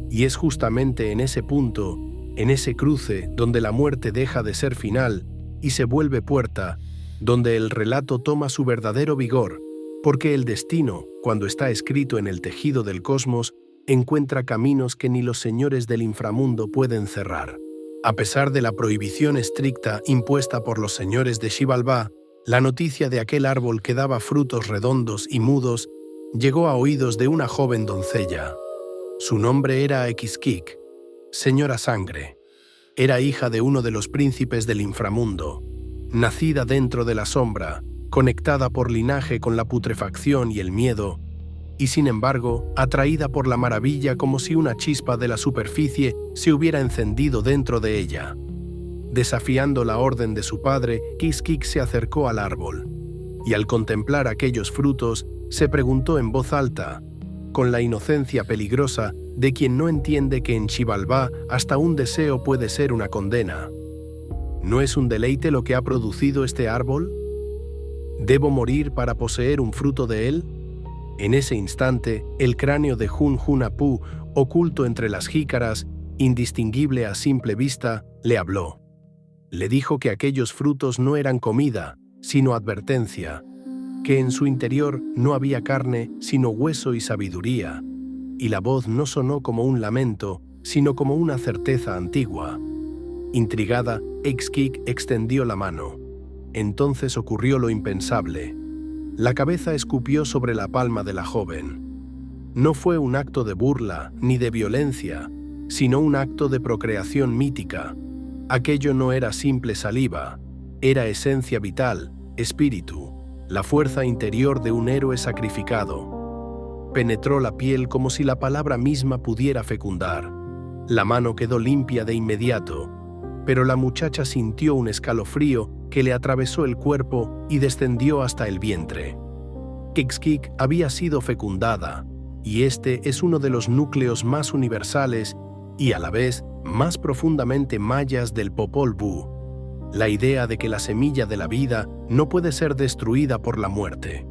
Y es justamente en ese punto, en ese cruce, donde la muerte deja de ser final y se vuelve puerta, donde el relato toma su verdadero vigor, porque el destino, cuando está escrito en el tejido del cosmos, encuentra caminos que ni los señores del inframundo pueden cerrar. A pesar de la prohibición estricta impuesta por los señores de Xibalbá, la noticia de aquel árbol que daba frutos redondos y mudos llegó a oídos de una joven doncella. Su nombre era Xkik, señora Sangre. Era hija de uno de los príncipes del inframundo, nacida dentro de la sombra, conectada por linaje con la putrefacción y el miedo, y sin embargo, atraída por la maravilla como si una chispa de la superficie se hubiera encendido dentro de ella. Desafiando la orden de su padre, Xkik se acercó al árbol, y al contemplar aquellos frutos, se preguntó en voz alta, con la inocencia peligrosa de quien no entiende que en Xibalbá hasta un deseo puede ser una condena. ¿No es un deleite lo que ha producido este árbol? ¿Debo morir para poseer un fruto de él? En ese instante, el cráneo de Hun-Hunapú, oculto entre las jícaras, indistinguible a simple vista, le habló. Le dijo que aquellos frutos no eran comida, sino advertencia, que en su interior no había carne, sino hueso y sabiduría, y la voz no sonó como un lamento, sino como una certeza antigua. Intrigada, Xkik extendió la mano. Entonces ocurrió lo impensable. La cabeza escupió sobre la palma de la joven. No fue un acto de burla ni de violencia, sino un acto de procreación mítica. Aquello no era simple saliva, era esencia vital, espíritu, la fuerza interior de un héroe sacrificado. Penetró la piel como si la palabra misma pudiera fecundar. La mano quedó limpia de inmediato, pero la muchacha sintió un escalofrío que le atravesó el cuerpo y descendió hasta el vientre. Xkik había sido fecundada, y este es uno de los núcleos más universales y a la vez más profundamente mayas del Popol Vuh, la idea de que la semilla de la vida no puede ser destruida por la muerte,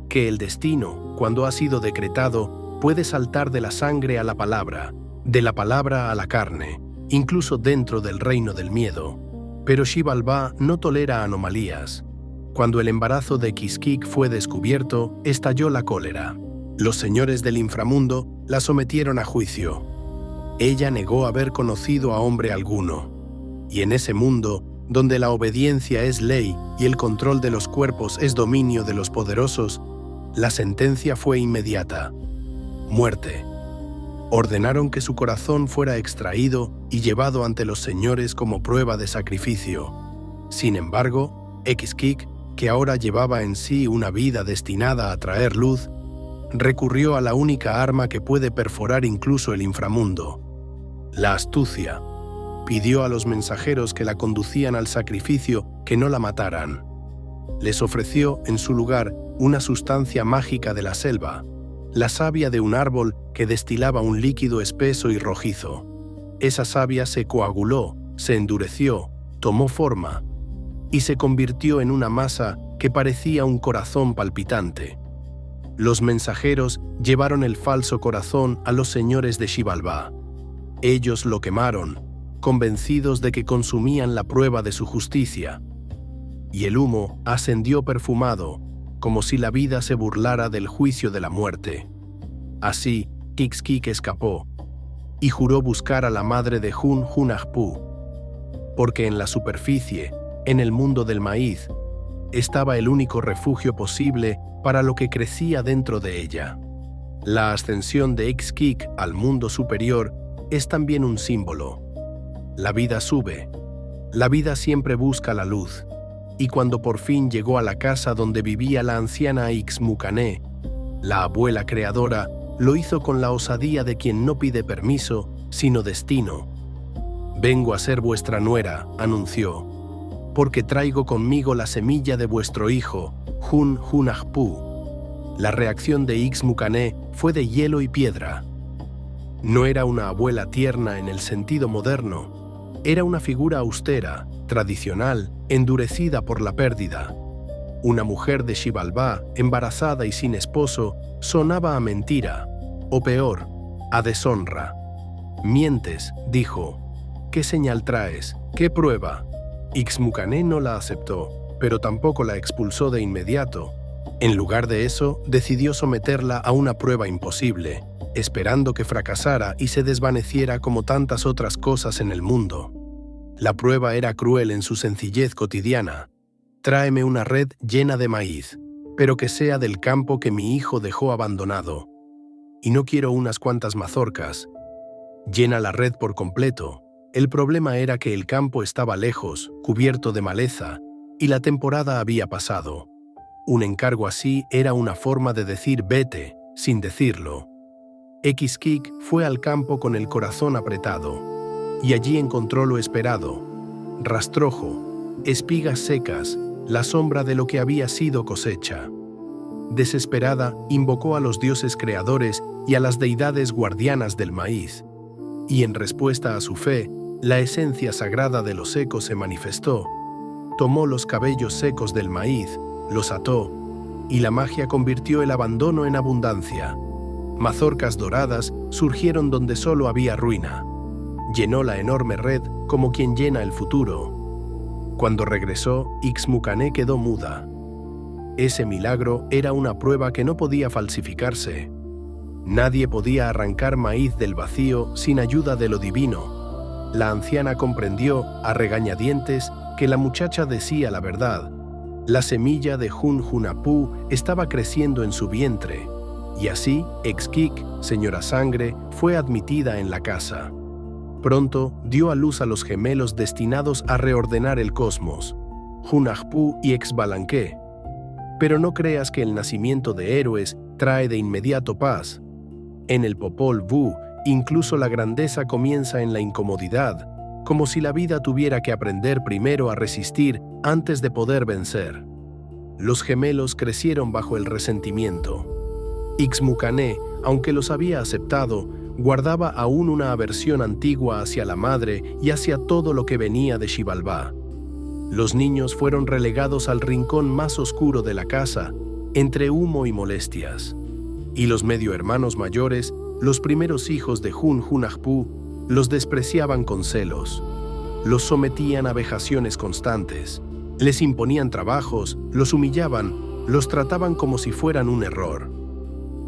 que el destino, cuando ha sido decretado, puede saltar de la sangre a la palabra, de la palabra a la carne, incluso dentro del reino del miedo. Pero Xibalbá no tolera anomalías. Cuando el embarazo de Xkik fue descubierto, estalló la cólera. Los señores del inframundo la sometieron a juicio. Ella negó haber conocido a hombre alguno. Y en ese mundo, donde la obediencia es ley y el control de los cuerpos es dominio de los poderosos, la sentencia fue inmediata: muerte. Ordenaron que su corazón fuera extraído y llevado ante los señores como prueba de sacrificio. Sin embargo, Xkik, que ahora llevaba en sí una vida destinada a traer luz, recurrió a la única arma que puede perforar incluso el inframundo: la astucia. Pidió a los mensajeros que la conducían al sacrificio que no la mataran. Les ofreció, en su lugar, una sustancia mágica de la selva, la savia de un árbol que destilaba un líquido espeso y rojizo. Esa savia se coaguló, se endureció, tomó forma y se convirtió en una masa que parecía un corazón palpitante. Los mensajeros llevaron el falso corazón a los señores de Xibalbá. Ellos lo quemaron, convencidos de que consumían la prueba de su justicia. Y el humo ascendió perfumado, como si la vida se burlara del juicio de la muerte. Así, Ix-Kik escapó y juró buscar a la madre de Hun-Hunahpu, porque en la superficie, en el mundo del maíz, estaba el único refugio posible para lo que crecía dentro de ella. La ascensión de Ix-Kik al mundo superior es también un símbolo. La vida sube. La vida siempre busca la luz. Y cuando por fin llegó a la casa donde vivía la anciana Ixmucané, la abuela creadora lo hizo con la osadía de quien no pide permiso, sino destino. «Vengo a ser vuestra nuera», anunció, «porque traigo conmigo la semilla de vuestro hijo, Hun-Hunahpu». La reacción de Ixmucané fue de hielo y piedra. No era una abuela tierna en el sentido moderno, era una figura austera, tradicional, endurecida por la pérdida. Una mujer de Xibalbá, embarazada y sin esposo, sonaba a mentira, o peor, a deshonra. «Mientes», dijo. «¿Qué señal traes? ¿Qué prueba?» Ixmucané no la aceptó, pero tampoco la expulsó de inmediato. En lugar de eso, decidió someterla a una prueba imposible, esperando que fracasara y se desvaneciera como tantas otras cosas en el mundo. La prueba era cruel en su sencillez cotidiana. «Tráeme una red llena de maíz, pero que sea del campo que mi hijo dejó abandonado. Y no quiero unas cuantas mazorcas. Llena la red por completo». El problema era que el campo estaba lejos, cubierto de maleza, y la temporada había pasado. Un encargo así era una forma de decir «vete», sin decirlo. Ix-Kik fue al campo con el corazón apretado, y allí encontró lo esperado: rastrojo, espigas secas, la sombra de lo que había sido cosecha. Desesperada, invocó a los dioses creadores y a las deidades guardianas del maíz, y en respuesta a su fe, la esencia sagrada de lo seco se manifestó. Tomó los cabellos secos del maíz, los ató, y la magia convirtió el abandono en abundancia. Mazorcas doradas surgieron donde solo había ruina. Llenó la enorme red como quien llena el futuro. Cuando regresó, Ixmucané quedó muda. Ese milagro era una prueba que no podía falsificarse. Nadie podía arrancar maíz del vacío sin ayuda de lo divino. La anciana comprendió, a regañadientes, que la muchacha decía la verdad. La semilla de Hun-Hunahpu estaba creciendo en su vientre, y así Ix-Kik, señora Sangre, fue admitida en la casa. Pronto dio a luz a los gemelos destinados a reordenar el cosmos, Hunahpu y Exbalanqué. Pero no creas que el nacimiento de héroes trae de inmediato paz. En el Popol Vuh, incluso la grandeza comienza en la incomodidad, como si la vida tuviera que aprender primero a resistir antes de poder vencer. Los gemelos crecieron bajo el resentimiento. Ixmucané, aunque los había aceptado, guardaba aún una aversión antigua hacia la madre y hacia todo lo que venía de Xibalbá. Los niños fueron relegados al rincón más oscuro de la casa, entre humo y molestias. Y los medio hermanos mayores, los primeros hijos de Hun-Hunahpu, los despreciaban con celos. Los sometían a vejaciones constantes, les imponían trabajos, los humillaban, los trataban como si fueran un error.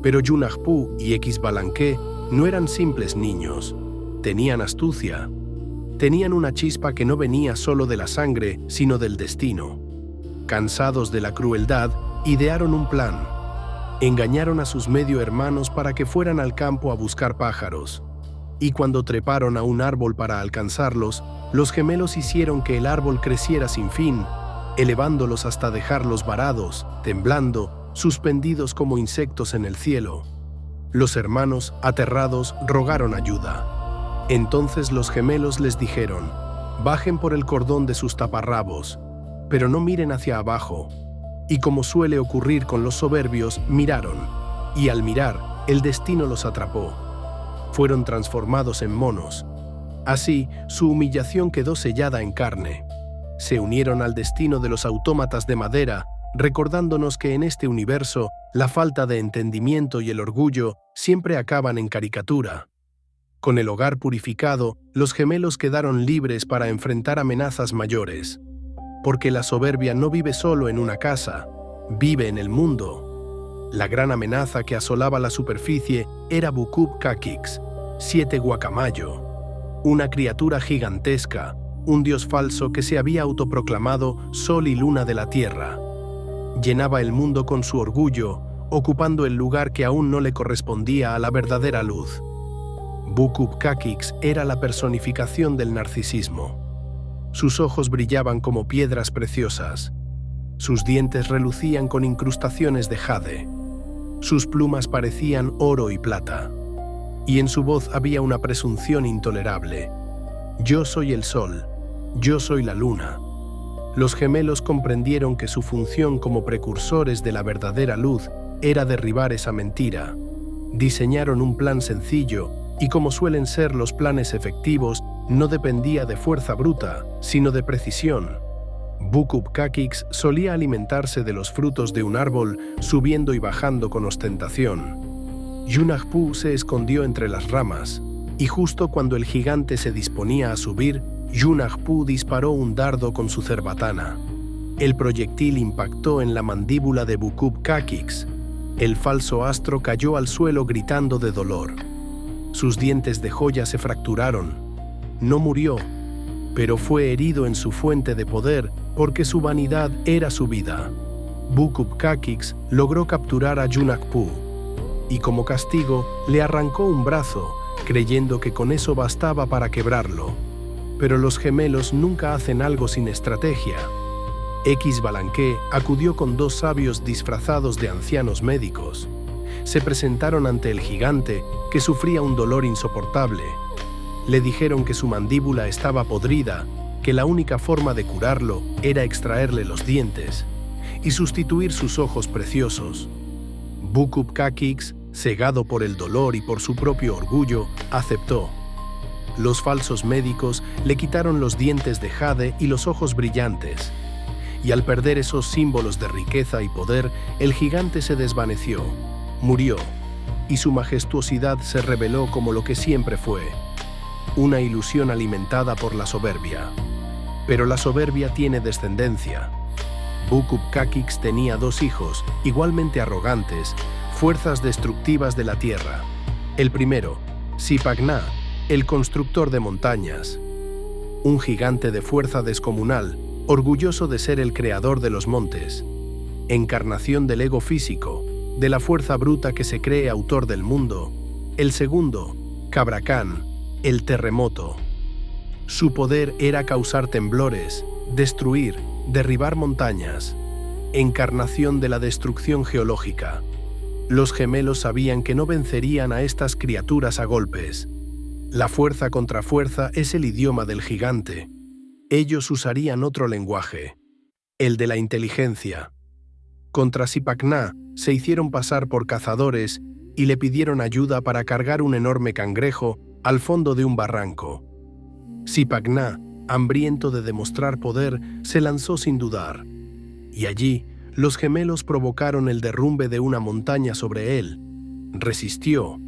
Pero Hunahpu y Exbalanqué no eran simples niños, tenían astucia. Tenían una chispa que no venía solo de la sangre, sino del destino. Cansados de la crueldad, idearon un plan. Engañaron a sus medio hermanos para que fueran al campo a buscar pájaros. Y cuando treparon a un árbol para alcanzarlos, los gemelos hicieron que el árbol creciera sin fin, elevándolos hasta dejarlos varados, temblando, suspendidos como insectos en el cielo. Los hermanos, aterrados, rogaron ayuda. Entonces los gemelos les dijeron: «Bajen por el cordón de sus taparrabos, pero no miren hacia abajo». Y como suele ocurrir con los soberbios, miraron, y al mirar, el destino los atrapó. Fueron transformados en monos. Así, su humillación quedó sellada en carne. Se unieron al destino de los autómatas de madera, recordándonos que en este universo, la falta de entendimiento y el orgullo siempre acaban en caricatura. Con el hogar purificado, los gemelos quedaron libres para enfrentar amenazas mayores. Porque la soberbia no vive solo en una casa, vive en el mundo. La gran amenaza que asolaba la superficie era Bukub Kakix, 7 Guacamayo, una criatura gigantesca, un dios falso que se había autoproclamado sol y luna de la tierra. Llenaba el mundo con su orgullo, ocupando el lugar que aún no le correspondía a la verdadera luz. Bukub Kakix era la personificación del narcisismo. Sus ojos brillaban como piedras preciosas. Sus dientes relucían con incrustaciones de jade. Sus plumas parecían oro y plata. Y en su voz había una presunción intolerable. Yo soy el sol, yo soy la luna. Los gemelos comprendieron que su función como precursores de la verdadera luz era derribar esa mentira. Diseñaron un plan sencillo y, como suelen ser los planes efectivos, no dependía de fuerza bruta, sino de precisión. Bukub Kakix solía alimentarse de los frutos de un árbol, subiendo y bajando con ostentación. Yunagpu se escondió entre las ramas, y justo cuando el gigante se disponía a subir, Yunagpu disparó un dardo con su cerbatana. El proyectil impactó en la mandíbula de Bukub Kakix. El falso astro cayó al suelo gritando de dolor. Sus dientes de joya se fracturaron. No murió, pero fue herido en su fuente de poder porque su vanidad era su vida. Bukub Kakix logró capturar a Yunagpu y, como castigo, le arrancó un brazo, creyendo que con eso bastaba para quebrarlo. Pero los gemelos nunca hacen algo sin estrategia. Xbalanque acudió con 2 sabios disfrazados de ancianos médicos. Se presentaron ante el gigante, que sufría un dolor insoportable. Le dijeron que su mandíbula estaba podrida, que la única forma de curarlo era extraerle los dientes y sustituir sus ojos preciosos. Bukub Kakix, cegado por el dolor y por su propio orgullo, aceptó. Los falsos médicos le quitaron los dientes de jade y los ojos brillantes. Y al perder esos símbolos de riqueza y poder, el gigante se desvaneció, murió, y su majestuosidad se reveló como lo que siempre fue, una ilusión alimentada por la soberbia. Pero la soberbia tiene descendencia. Bukub Kakix tenía 2 hijos, igualmente arrogantes, fuerzas destructivas de la tierra. El primero, Sipagna, el constructor de montañas. Un gigante de fuerza descomunal, orgulloso de ser el creador de los montes. Encarnación del ego físico, de la fuerza bruta que se cree autor del mundo. El segundo, Cabracán, el terremoto. Su poder era causar temblores, destruir, derribar montañas. Encarnación de la destrucción geológica. Los gemelos sabían que no vencerían a estas criaturas a golpes. La fuerza contra fuerza es el idioma del gigante. Ellos usarían otro lenguaje, el de la inteligencia. Contra Sipagna se hicieron pasar por cazadores y le pidieron ayuda para cargar un enorme cangrejo al fondo de un barranco. Sipagna, hambriento de demostrar poder, se lanzó sin dudar. Y allí, los gemelos provocaron el derrumbe de una montaña sobre él. Resistió,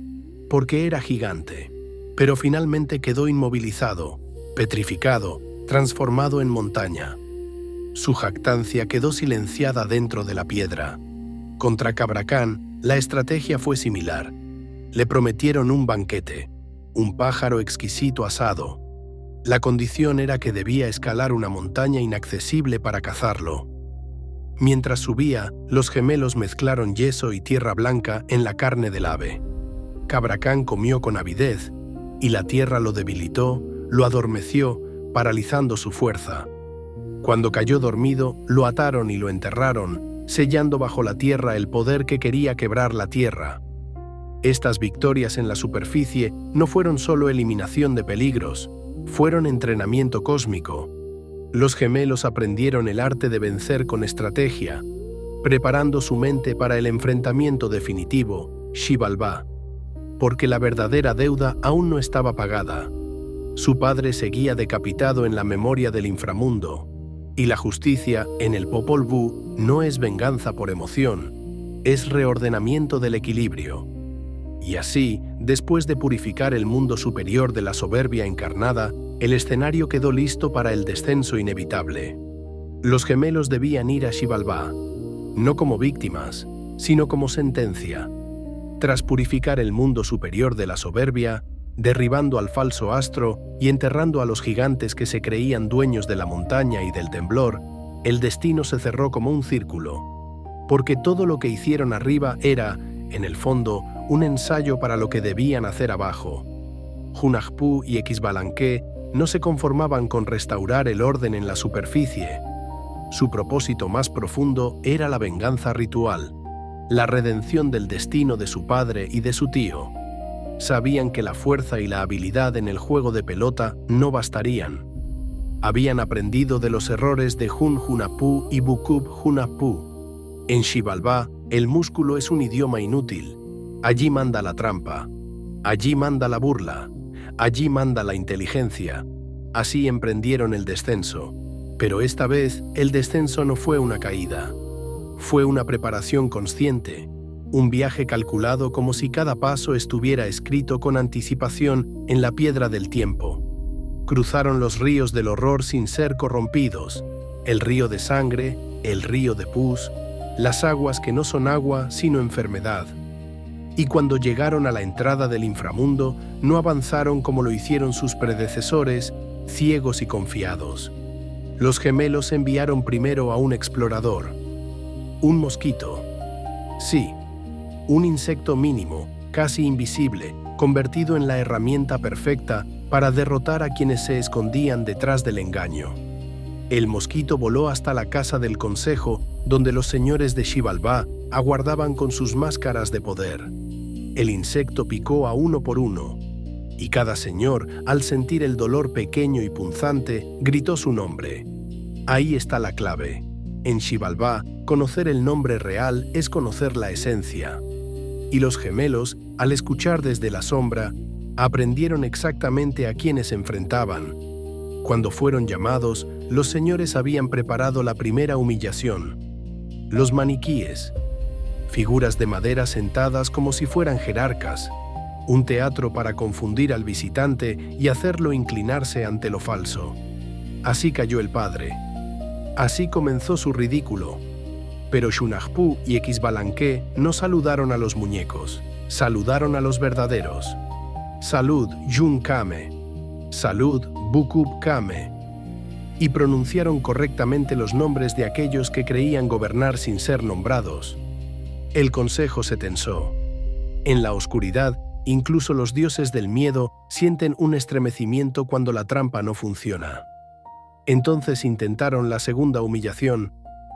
porque era gigante, pero finalmente quedó inmovilizado, petrificado, transformado en montaña. Su jactancia quedó silenciada dentro de la piedra. Contra Cabracán, la estrategia fue similar. Le prometieron un banquete, un pájaro exquisito asado. La condición era que debía escalar una montaña inaccesible para cazarlo. Mientras subía, los gemelos mezclaron yeso y tierra blanca en la carne del ave. Cabracán comió con avidez, y la tierra lo debilitó, lo adormeció, paralizando su fuerza. Cuando cayó dormido, lo ataron y lo enterraron, sellando bajo la tierra el poder que quería quebrar la tierra. Estas victorias en la superficie no fueron solo eliminación de peligros, fueron entrenamiento cósmico. Los gemelos aprendieron el arte de vencer con estrategia, preparando su mente para el enfrentamiento definitivo, Xibalbá, porque la verdadera deuda aún no estaba pagada. Su padre seguía decapitado en la memoria del inframundo, y la justicia en el Popol Vuh no es venganza por emoción, es reordenamiento del equilibrio. Y así, después de purificar el mundo superior de la soberbia encarnada, el escenario quedó listo para el descenso inevitable. Los gemelos debían ir a Xibalbá, no como víctimas, sino como sentencia. Tras purificar el mundo superior de la soberbia, derribando al falso astro y enterrando a los gigantes que se creían dueños de la montaña y del temblor, el destino se cerró como un círculo, porque todo lo que hicieron arriba era, en el fondo, un ensayo para lo que debían hacer abajo. Hunahpu y Xbalanque no se conformaban con restaurar el orden en la superficie. Su propósito más profundo era la venganza ritual, la redención del destino de su padre y de su tío. Sabían que la fuerza y la habilidad en el juego de pelota no bastarían. Habían aprendido de los errores de Hun Hunahpu y Bukub Hunahpu. En Xibalbá, el músculo es un idioma inútil. Allí manda la trampa. Allí manda la burla. Allí manda la inteligencia. Así emprendieron el descenso. Pero esta vez, el descenso no fue una caída. Fue una preparación consciente, un viaje calculado como si cada paso estuviera escrito con anticipación en la piedra del tiempo. Cruzaron los ríos del horror sin ser corrompidos, el río de sangre, el río de pus, las aguas que no son agua sino enfermedad. Y cuando llegaron a la entrada del inframundo, no avanzaron como lo hicieron sus predecesores, ciegos y confiados. Los gemelos enviaron primero a un explorador, un mosquito. Sí, un insecto mínimo, casi invisible, convertido en la herramienta perfecta para derrotar a quienes se escondían detrás del engaño. El mosquito voló hasta la casa del consejo, donde los señores de Xibalbá aguardaban con sus máscaras de poder. El insecto picó a uno por uno, y cada señor, al sentir el dolor pequeño y punzante, gritó su nombre. Ahí está la clave. En Xibalbá, conocer el nombre real es conocer la esencia. Y los gemelos, al escuchar desde la sombra, aprendieron exactamente a quiénes enfrentaban. Cuando fueron llamados, los señores habían preparado la primera humillación. Los maniquíes, figuras de madera sentadas como si fueran jerarcas, un teatro para confundir al visitante y hacerlo inclinarse ante lo falso. Así cayó el padre. Así comenzó su ridículo. Pero Hunahpu y Xbalanque no saludaron a los muñecos, saludaron a los verdaderos. Salud, Yun Kame. Salud, Bukub Kame. Y pronunciaron correctamente los nombres de aquellos que creían gobernar sin ser nombrados. El consejo se tensó. En la oscuridad, incluso los dioses del miedo sienten un estremecimiento cuando la trampa no funciona. Entonces intentaron la segunda humillación,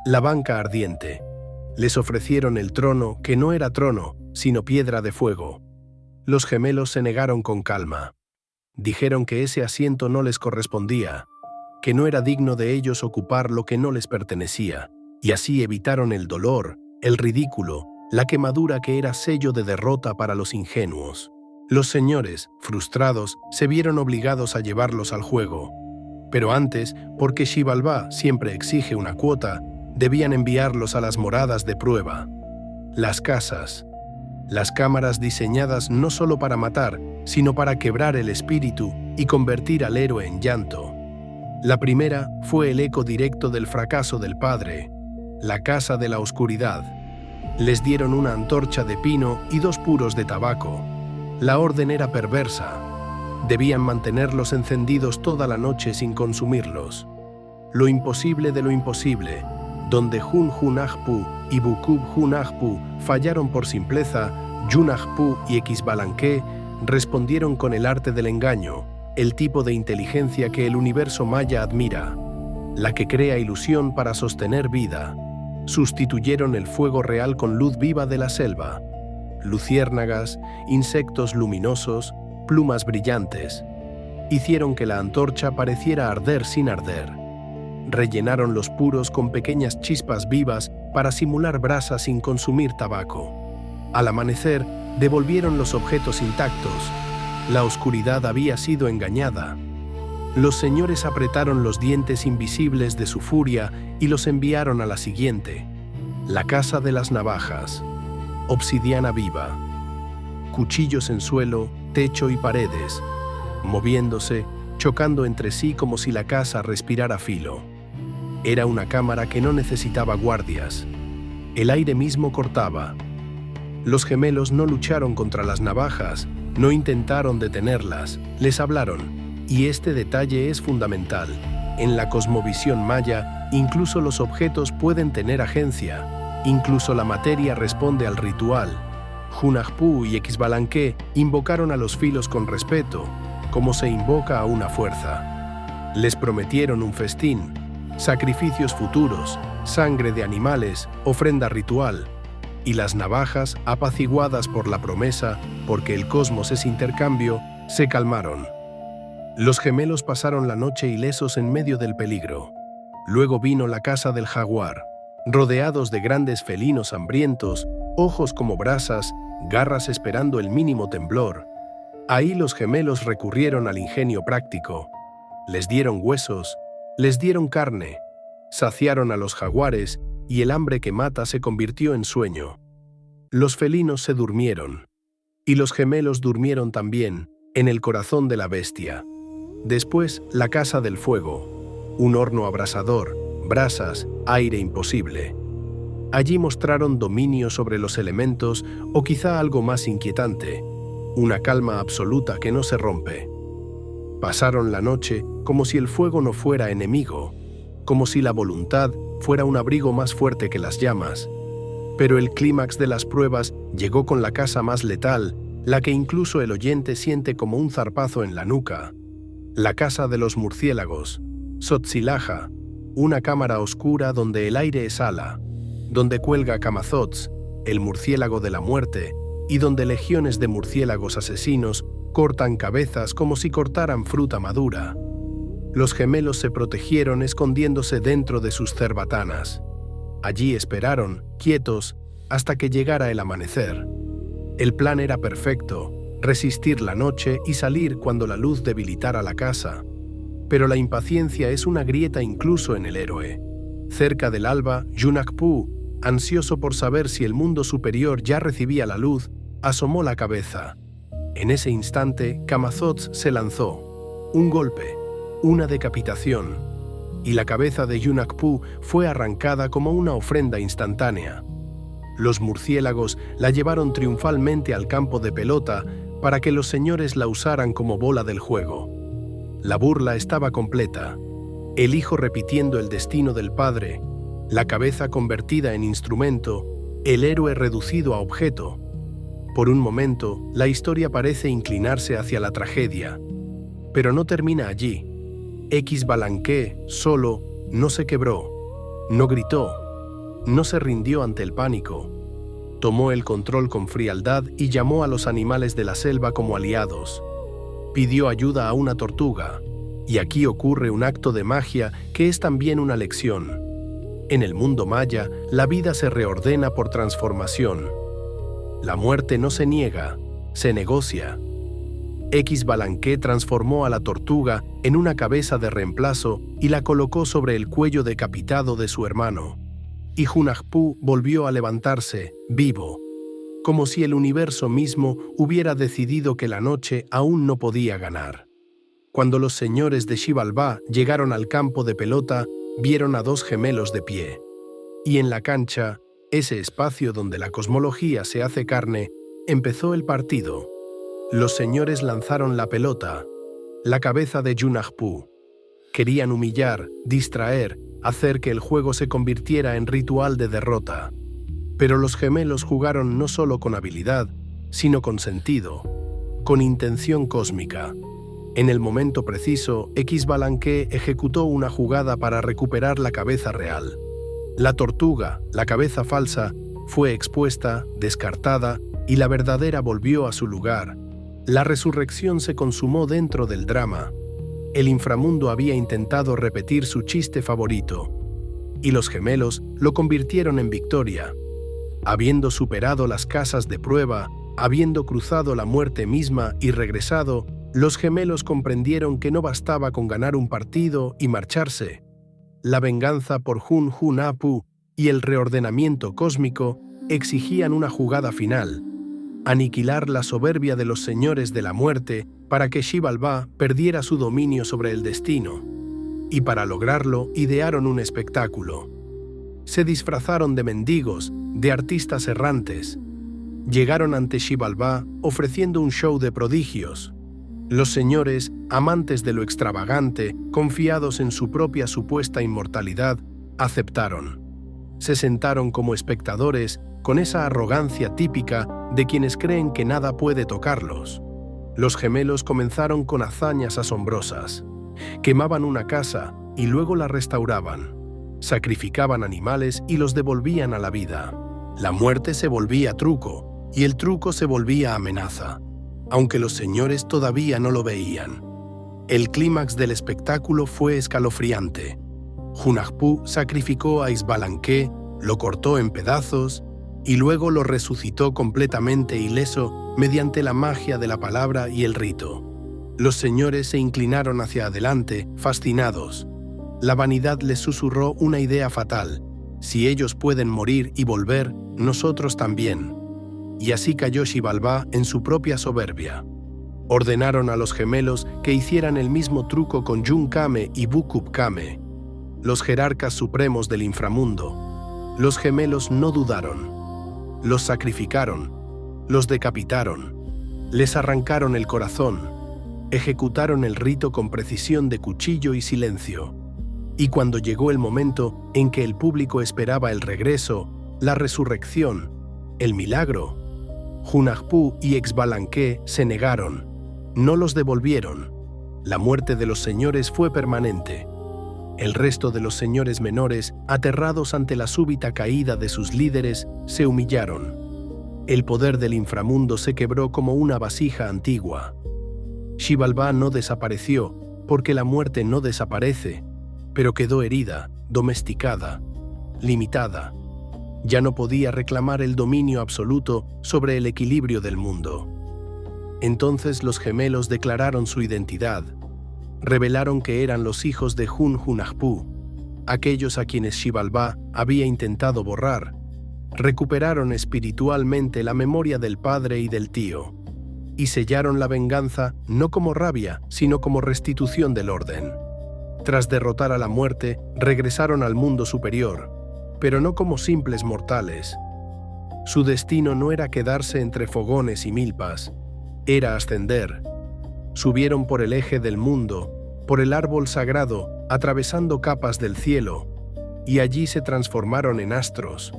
la banca ardiente. Les ofrecieron el trono, que no era trono, sino piedra de fuego. Los gemelos se negaron con calma. Dijeron que ese asiento no les correspondía, que no era digno de ellos ocupar lo que no les pertenecía, y así evitaron el dolor, el ridículo, la quemadura que era sello de derrota para los ingenuos. Los señores, frustrados, se vieron obligados a llevarlos al juego. Pero antes, porque Xibalbá siempre exige una cuota, debían enviarlos a las moradas de prueba. Las casas. Las cámaras diseñadas no solo para matar, sino para quebrar el espíritu y convertir al héroe en llanto. La primera fue el eco directo del fracaso del padre, la casa de la oscuridad. Les dieron una antorcha de pino y 2 puros de tabaco. La orden era perversa. Debían mantenerlos encendidos toda la noche sin consumirlos. Lo imposible de lo imposible, donde Hun Hunahpu y Bukub Hunahpu fallaron por simpleza, Hunahpu y Xbalanque respondieron con el arte del engaño, el tipo de inteligencia que el universo maya admira, la que crea ilusión para sostener vida. Sustituyeron el fuego real con luz viva de la selva, luciérnagas, insectos luminosos, plumas brillantes. Hicieron que la antorcha pareciera arder sin arder. Rellenaron los puros con pequeñas chispas vivas para simular brasa sin consumir tabaco. Al amanecer, devolvieron los objetos intactos. La oscuridad había sido engañada. Los señores apretaron los dientes invisibles de su furia y los enviaron a la siguiente, la casa de las navajas, obsidiana viva, cuchillos en suelo, techo y paredes, moviéndose, chocando entre sí como si la casa respirara filo. Era una cámara que no necesitaba guardias. El aire mismo cortaba. Los gemelos no lucharon contra las navajas, no intentaron detenerlas, les hablaron. Y este detalle es fundamental. En la cosmovisión maya, incluso los objetos pueden tener agencia, incluso la materia responde al ritual. Hunahpu y Xbalanque invocaron a los filos con respeto, como se invoca a una fuerza. Les prometieron un festín, sacrificios futuros, sangre de animales, ofrenda ritual, y las navajas, apaciguadas por la promesa, porque el cosmos es intercambio, se calmaron. Los gemelos pasaron la noche ilesos en medio del peligro. Luego vino la caza del jaguar, rodeados de grandes felinos hambrientos, ojos como brasas, garras esperando el mínimo temblor. Ahí los gemelos recurrieron al ingenio práctico. Les dieron huesos, les dieron carne, saciaron a los jaguares y el hambre que mata se convirtió en sueño. Los felinos se durmieron, y los gemelos durmieron también, en el corazón de la bestia. Después, la casa del fuego, un horno abrasador, brasas, aire imposible. Allí mostraron dominio sobre los elementos o quizá algo más inquietante, una calma absoluta que no se rompe. Pasaron la noche como si el fuego no fuera enemigo, como si la voluntad fuera un abrigo más fuerte que las llamas. Pero el clímax de las pruebas llegó con la casa más letal, la que incluso el oyente siente como un zarpazo en la nuca. La casa de los murciélagos, Tzotzilhaja, una cámara oscura donde el aire es ala, donde cuelga Camazotz, el murciélago de la muerte, y donde legiones de murciélagos asesinos cortan cabezas como si cortaran fruta madura. Los gemelos se protegieron escondiéndose dentro de sus cerbatanas. Allí esperaron, quietos, hasta que llegara el amanecer. El plan era perfecto, resistir la noche y salir cuando la luz debilitara la casa. Pero la impaciencia es una grieta incluso en el héroe. Cerca del alba, Hunahpu, ansioso por saber si el mundo superior ya recibía la luz, asomó la cabeza. En ese instante, Camazotz se lanzó. Un golpe, una decapitación, y la cabeza de Hunahpu fue arrancada como una ofrenda instantánea. Los murciélagos la llevaron triunfalmente al campo de pelota para que los señores la usaran como bola del juego. La burla estaba completa. El hijo repitiendo el destino del padre, la cabeza convertida en instrumento, el héroe reducido a objeto. Por un momento, la historia parece inclinarse hacia la tragedia. Pero no termina allí. Xbalanque, solo, no se quebró, no gritó, no se rindió ante el pánico. Tomó el control con frialdad y llamó a los animales de la selva como aliados. Pidió ayuda a una tortuga. Y aquí ocurre un acto de magia que es también una lección. En el mundo maya, la vida se reordena por transformación. La muerte no se niega, se negocia. Xbalanque transformó a la tortuga en una cabeza de reemplazo y la colocó sobre el cuello decapitado de su hermano. Y Hunahpu volvió a levantarse, vivo, como si el universo mismo hubiera decidido que la noche aún no podía ganar. Cuando los señores de Xibalbá llegaron al campo de pelota, vieron a dos gemelos de pie. Y en la cancha, ese espacio donde la cosmología se hace carne, empezó el partido. Los señores lanzaron la pelota, la cabeza de Hunahpu. Querían humillar, distraer, hacer que el juego se convirtiera en ritual de derrota. Pero los gemelos jugaron no solo con habilidad, sino con sentido, con intención cósmica. En el momento preciso, Xbalanque ejecutó una jugada para recuperar la cabeza real. La tortuga, la cabeza falsa, fue expuesta, descartada, y la verdadera volvió a su lugar. La resurrección se consumó dentro del drama. El inframundo había intentado repetir su chiste favorito, y los gemelos lo convirtieron en victoria. Habiendo superado las casas de prueba, habiendo cruzado la muerte misma y regresado, los gemelos comprendieron que no bastaba con ganar un partido y marcharse. La venganza por Hunahpu y el reordenamiento cósmico exigían una jugada final: aniquilar la soberbia de los señores de la muerte para que Xibalbá perdiera su dominio sobre el destino. Y para lograrlo idearon un espectáculo. se disfrazaron de mendigos, de artistas errantes. Llegaron ante Xibalbá ofreciendo un show de prodigios. Los señores, amantes de lo extravagante, confiados en su propia supuesta inmortalidad, aceptaron. Se sentaron como espectadores con esa arrogancia típica de quienes creen que nada puede tocarlos. Los gemelos comenzaron con hazañas asombrosas. Quemaban una casa y luego la restauraban. Sacrificaban animales y los devolvían a la vida. La muerte se volvía truco y el truco se volvía amenaza, aunque los señores todavía no lo veían. El clímax del espectáculo fue escalofriante. Hunahpu sacrificó a Isbalanque, lo cortó en pedazos y luego lo resucitó completamente ileso mediante la magia de la palabra y el rito. Los señores se inclinaron hacia adelante, fascinados. La vanidad les susurró una idea fatal: si ellos pueden morir y volver, nosotros también. Y así cayó Xibalbá en su propia soberbia. Ordenaron a los gemelos que hicieran el mismo truco con Yun Kame y Bukub Kame, los jerarcas supremos del inframundo. Los gemelos no dudaron. Los sacrificaron, los decapitaron, les arrancaron el corazón, ejecutaron el rito con precisión de cuchillo y silencio. Y cuando llegó el momento en que el público esperaba el regreso, la resurrección, el milagro, Hunahpu y Exbalanque se negaron, no los devolvieron. La muerte de los señores fue permanente. El resto de los señores menores, aterrados ante la súbita caída de sus líderes, se humillaron. El poder del inframundo se quebró como una vasija antigua. Xibalbá no desapareció, porque la muerte no desaparece, pero quedó herida, domesticada, limitada. Ya no podía reclamar el dominio absoluto sobre el equilibrio del mundo. Entonces los gemelos declararon su identidad. Revelaron que eran los hijos de Hunahpu, aquellos a quienes Xibalbá había intentado borrar. Recuperaron espiritualmente la memoria del padre y del tío, y sellaron la venganza no como rabia, sino como restitución del orden. Tras derrotar a la muerte, regresaron al mundo superior, pero no como simples mortales. Su destino no era quedarse entre fogones y milpas, era ascender. Subieron por el eje del mundo, por el árbol sagrado, atravesando capas del cielo, y allí se transformaron en astros.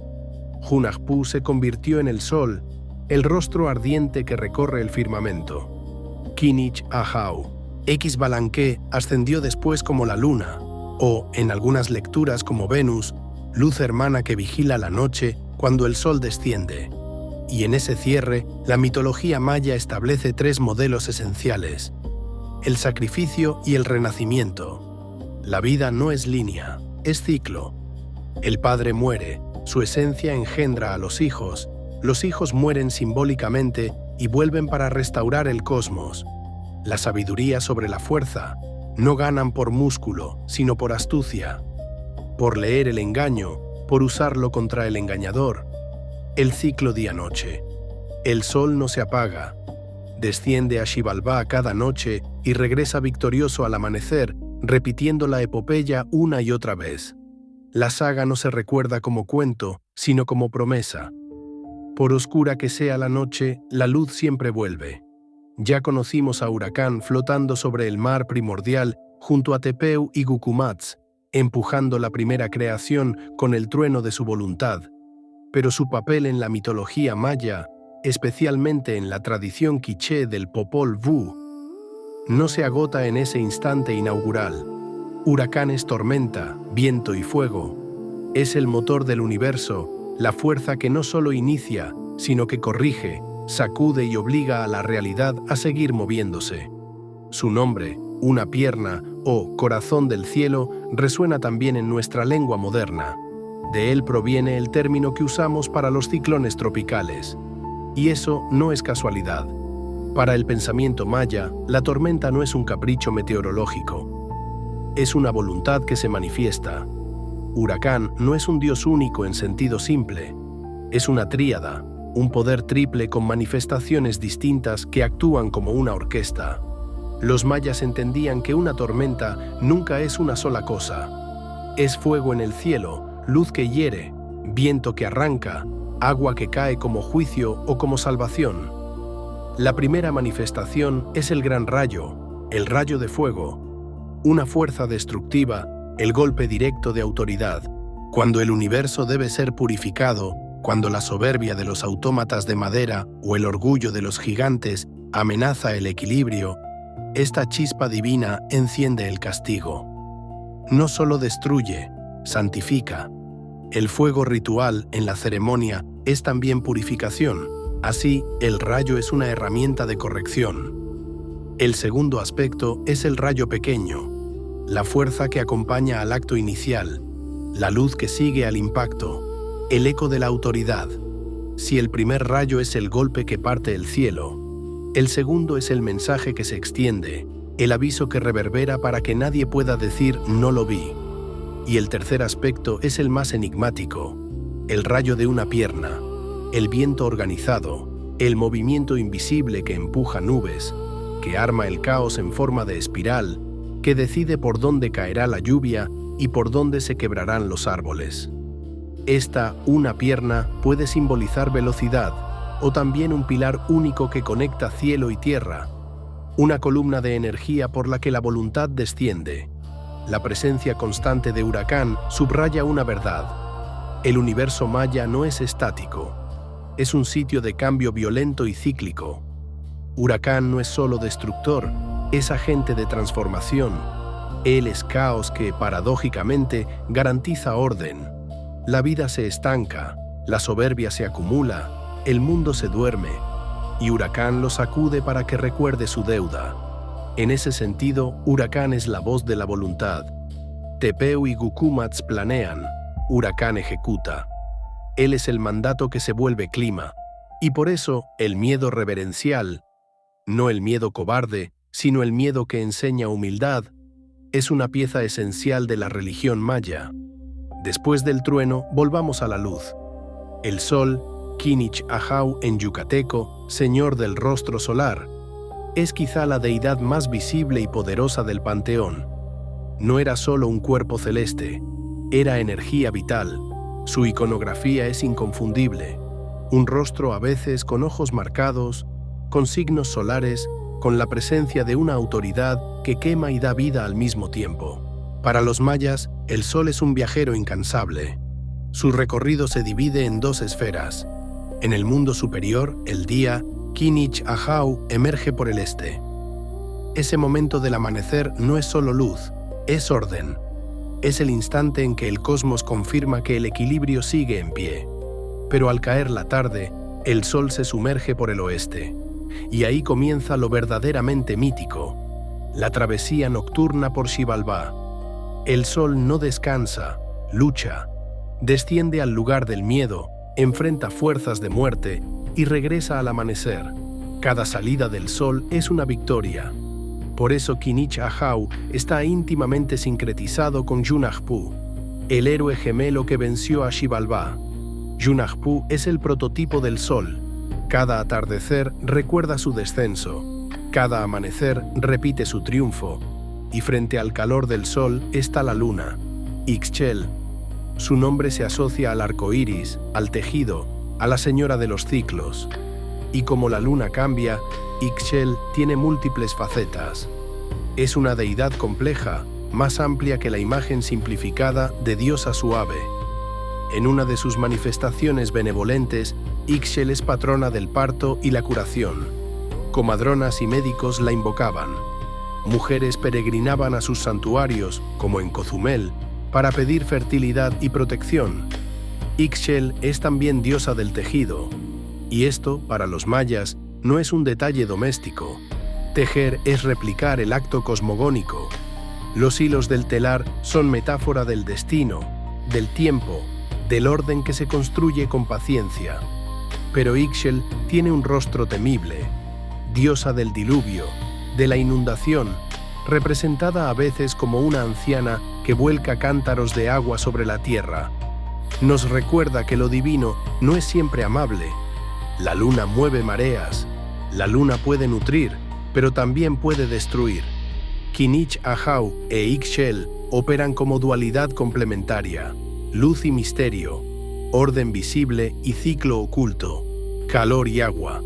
Hunahpu se convirtió en el sol, el rostro ardiente que recorre el firmamento. Kinich Ahau. Exbalanque ascendió después como la luna, o, en algunas lecturas como Venus, luz hermana que vigila la noche cuando el sol desciende. Y en ese cierre, la mitología maya establece tres modelos esenciales: el sacrificio y el renacimiento. La vida no es línea, es ciclo. El padre muere, su esencia engendra a los hijos mueren simbólicamente y vuelven para restaurar el cosmos. La sabiduría sobre la fuerza, no ganan por músculo, sino por astucia, por leer el engaño, por usarlo contra el engañador. El ciclo día-noche. El sol no se apaga. Desciende a Xibalbá cada noche y regresa victorioso al amanecer, repitiendo la epopeya una y otra vez. La saga no se recuerda como cuento, sino como promesa. Por oscura que sea la noche, la luz siempre vuelve. Ya conocimos a Huracán flotando sobre el mar primordial junto a Tepeu y Gucumatz, empujando la primera creación con el trueno de su voluntad. Pero su papel en la mitología maya, especialmente en la tradición quiché del Popol Vuh, no se agota en ese instante inaugural. Huracán es tormenta, viento y fuego. Es el motor del universo, la fuerza que no solo inicia, sino que corrige, sacude y obliga a la realidad a seguir moviéndose. Su nombre, una pierna o corazón del cielo, resuena también en nuestra lengua moderna. De él proviene el término que usamos para los ciclones tropicales. Y eso no es casualidad. Para el pensamiento maya, la tormenta no es un capricho meteorológico. Es una voluntad que se manifiesta. Huracán no es un dios único en sentido simple. Es una tríada, un poder triple con manifestaciones distintas que actúan como una orquesta. Los mayas entendían que una tormenta nunca es una sola cosa. Es fuego en el cielo, luz que hiere, viento que arranca, agua que cae como juicio o como salvación. La primera manifestación es el gran rayo, el rayo de fuego, una fuerza destructiva, el golpe directo de autoridad. Cuando el universo debe ser purificado, cuando la soberbia de los autómatas de madera o el orgullo de los gigantes amenaza el equilibrio, esta chispa divina enciende el castigo. No solo destruye, santifica. El fuego ritual en la ceremonia es también purificación. Así, el rayo es una herramienta de corrección. El segundo aspecto es el rayo pequeño, la fuerza que acompaña al acto inicial, la luz que sigue al impacto, el eco de la autoridad. Si el primer rayo es el golpe que parte el cielo, el segundo es el mensaje que se extiende, el aviso que reverbera para que nadie pueda decir «no lo vi». Y el tercer aspecto es el más enigmático, el rayo de una pierna, el viento organizado, el movimiento invisible que empuja nubes, que arma el caos en forma de espiral, que decide por dónde caerá la lluvia y por dónde se quebrarán los árboles. Esta, una pierna, puede simbolizar velocidad, o también un pilar único que conecta cielo y tierra, una columna de energía por la que la voluntad desciende. La presencia constante de Huracán subraya una verdad. El universo maya no es estático, es un sitio de cambio violento y cíclico. Huracán no es solo destructor, es agente de transformación. Él es caos que, paradójicamente, garantiza orden. La vida se estanca, la soberbia se acumula, el mundo se duerme, y Huracán lo sacude para que recuerde su deuda. En ese sentido, Huracán es la voz de la voluntad. Tepeu y Gukumats planean, Huracán ejecuta. Él es el mandato que se vuelve clima, y por eso el miedo reverencial, no el miedo cobarde, sino el miedo que enseña humildad, es una pieza esencial de la religión maya. Después del trueno, volvamos a la luz. El sol, Kinich Ahau en yucateco, señor del rostro solar, es quizá la deidad más visible y poderosa del panteón. No era solo un cuerpo celeste, era energía vital. Su iconografía es inconfundible. Un rostro a veces con ojos marcados, con signos solares, con la presencia de una autoridad que quema y da vida al mismo tiempo. Para los mayas, el sol es un viajero incansable. Su recorrido se divide en dos esferas. En el mundo superior, el día, Kinich Ahau emerge por el este. Ese momento del amanecer no es solo luz, es orden. Es el instante en que el cosmos confirma que el equilibrio sigue en pie. Pero al caer la tarde, el sol se sumerge por el oeste. Y ahí comienza lo verdaderamente mítico, la travesía nocturna por Xibalbá. El sol no descansa, lucha, desciende al lugar del miedo, enfrenta fuerzas de muerte y regresa al amanecer. Cada salida del sol es una victoria. Por eso Kinich Ahau está íntimamente sincretizado con Yunajpú, el héroe gemelo que venció a Xibalbá. Yunajpú es el prototipo del sol. Cada atardecer recuerda su descenso, cada amanecer repite su triunfo, y frente al calor del sol está la luna, Ixchel. Su nombre se asocia al arco iris, al tejido, a la señora de los ciclos. Y como la luna cambia, Ixchel tiene múltiples facetas. Es una deidad compleja, más amplia que la imagen simplificada de diosa suave. En una de sus manifestaciones benevolentes, Ixchel es patrona del parto y la curación. Comadronas y médicos la invocaban. Mujeres peregrinaban a sus santuarios, como en Cozumel, para pedir fertilidad y protección. Ixchel es también diosa del tejido. Y esto, para los mayas, no es un detalle doméstico. Tejer es replicar el acto cosmogónico. Los hilos del telar son metáfora del destino, del tiempo, del orden que se construye con paciencia. Pero Ixchel tiene un rostro temible, diosa del diluvio, de la inundación, representada a veces como una anciana que vuelca cántaros de agua sobre la tierra. Nos recuerda que lo divino no es siempre amable. La luna mueve mareas, la luna puede nutrir, pero también puede destruir. Kinich Ahau e Ixchel operan como dualidad complementaria. luz y misterio, orden visible y ciclo oculto, calor y agua.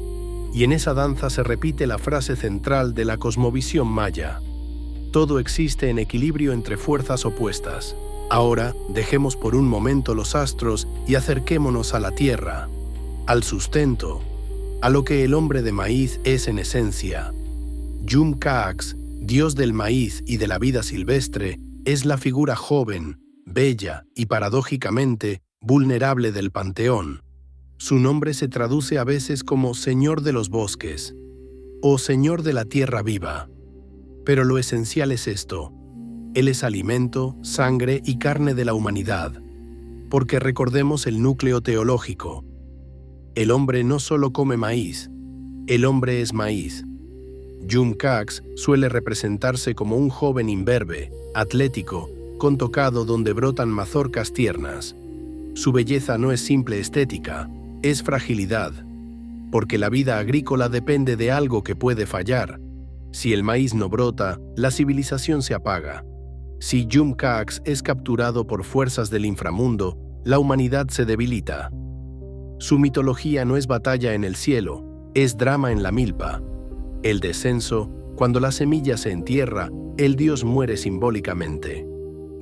Y en esa danza se repite la frase central de la cosmovisión maya: todo existe en equilibrio entre fuerzas opuestas. Ahora, dejemos por un momento los astros y acerquémonos a la tierra, al sustento, a lo que el hombre de maíz es en esencia. Yum-Kaax, dios del maíz y de la vida silvestre, es la figura joven, bella y paradójicamente vulnerable del panteón. Su nombre se traduce a veces como Señor de los bosques o Señor de la tierra viva. Pero lo esencial es esto: Él es alimento, sangre y carne de la humanidad. Porque recordemos el núcleo teológico. El hombre no solo come maíz, el hombre es maíz. Yum-Kaax suele representarse como un joven imberbe, atlético, con tocado donde brotan mazorcas tiernas. Su belleza no es simple estética, es fragilidad, porque la vida agrícola depende de algo que puede fallar. Si el maíz no brota, la civilización se apaga. Si Yum-Kaax es capturado por fuerzas del inframundo, la humanidad se debilita. Su mitología no es batalla en el cielo, es drama en la milpa. El descenso, cuando la semilla se entierra, el dios muere simbólicamente.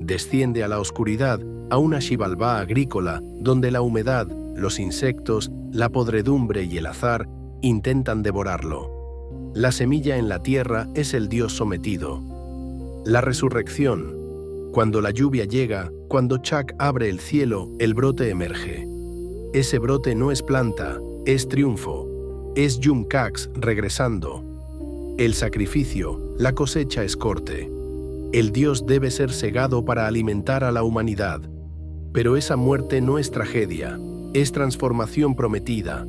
Desciende a la oscuridad, a una Xibalbá agrícola, donde la humedad, los insectos, la podredumbre y el azar intentan devorarlo. La semilla en la tierra es el dios sometido. La resurrección. Cuando la lluvia llega, cuando Chak abre el cielo, el brote emerge. Ese brote no es planta, es triunfo. Es Yum-Kaax regresando. El sacrificio, la cosecha es corte. El dios debe ser segado para alimentar a la humanidad. Pero esa muerte no es tragedia, es transformación prometida,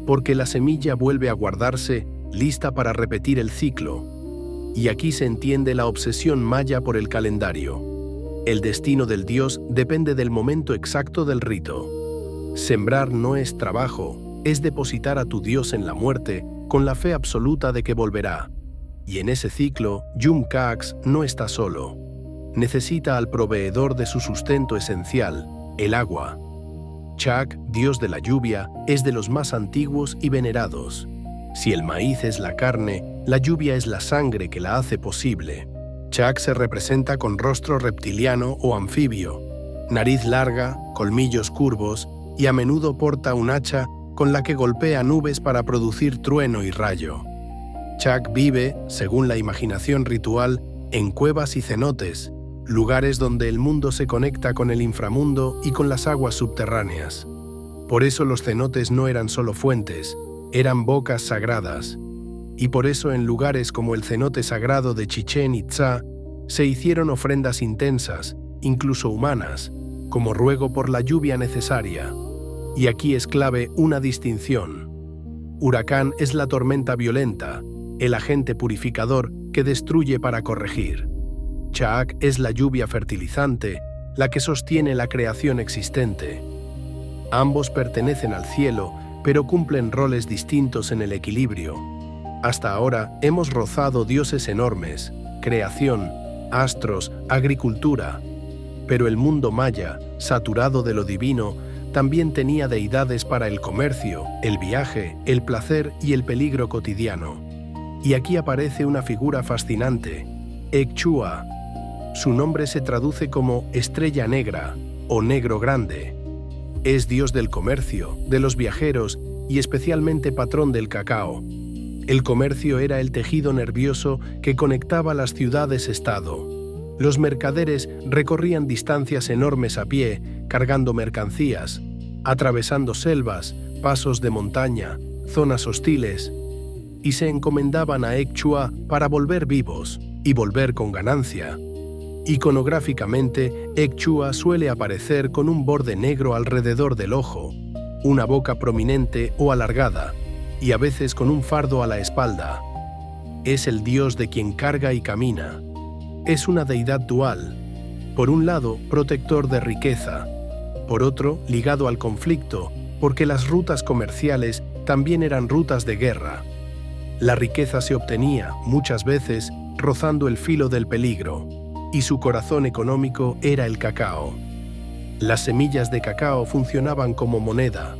porque la semilla vuelve a guardarse, lista para repetir el ciclo. Y aquí se entiende la obsesión maya por el calendario. El destino del dios depende del momento exacto del rito. Sembrar no es trabajo, es depositar a tu dios en la muerte con la fe absoluta de que volverá. Y en ese ciclo, Yum-Kaax no está solo. Necesita al proveedor de su sustento esencial, el agua. Chak, dios de la lluvia, es de los más antiguos y venerados. Si el maíz es la carne, la lluvia es la sangre que la hace posible. Chak se representa con rostro reptiliano o anfibio, nariz larga, colmillos curvos y a menudo porta un hacha con la que golpea nubes para producir trueno y rayo. Chak vive, según la imaginación ritual, en cuevas y cenotes, lugares donde el mundo se conecta con el inframundo y con las aguas subterráneas. Por eso los cenotes no eran solo fuentes, eran bocas sagradas. Y por eso en lugares como el cenote sagrado de Chichén Itzá se hicieron ofrendas intensas, incluso humanas, como ruego por la lluvia necesaria. Y aquí es clave una distinción. Huracán es la tormenta violenta, el agente purificador que destruye para corregir. Chak es la lluvia fertilizante, la que sostiene la creación existente. Ambos pertenecen al cielo, pero cumplen roles distintos en el equilibrio. Hasta ahora hemos rozado dioses enormes, creación, astros, agricultura. Pero el mundo maya, saturado de lo divino, también tenía deidades para el comercio, el viaje, el placer y el peligro cotidiano. Y aquí aparece una figura fascinante, Ekchua. Su nombre se traduce como estrella negra o negro grande. Es dios del comercio, de los viajeros y especialmente patrón del cacao. El comercio era el tejido nervioso que conectaba las ciudades-estado. Los mercaderes recorrían distancias enormes a pie, cargando mercancías, atravesando selvas, pasos de montaña, zonas hostiles, y se encomendaban a Ekchua para volver vivos y volver con ganancia. Iconográficamente, Ekchua suele aparecer con un borde negro alrededor del ojo, una boca prominente o alargada, y a veces con un fardo a la espalda. Es el dios de quien carga y camina. Es una deidad dual. Por un lado, protector de riqueza. Por otro, ligado al conflicto, porque las rutas comerciales también eran rutas de guerra. La riqueza se obtenía, muchas veces, rozando el filo del peligro, y su corazón económico era el cacao. Las semillas de cacao funcionaban como moneda.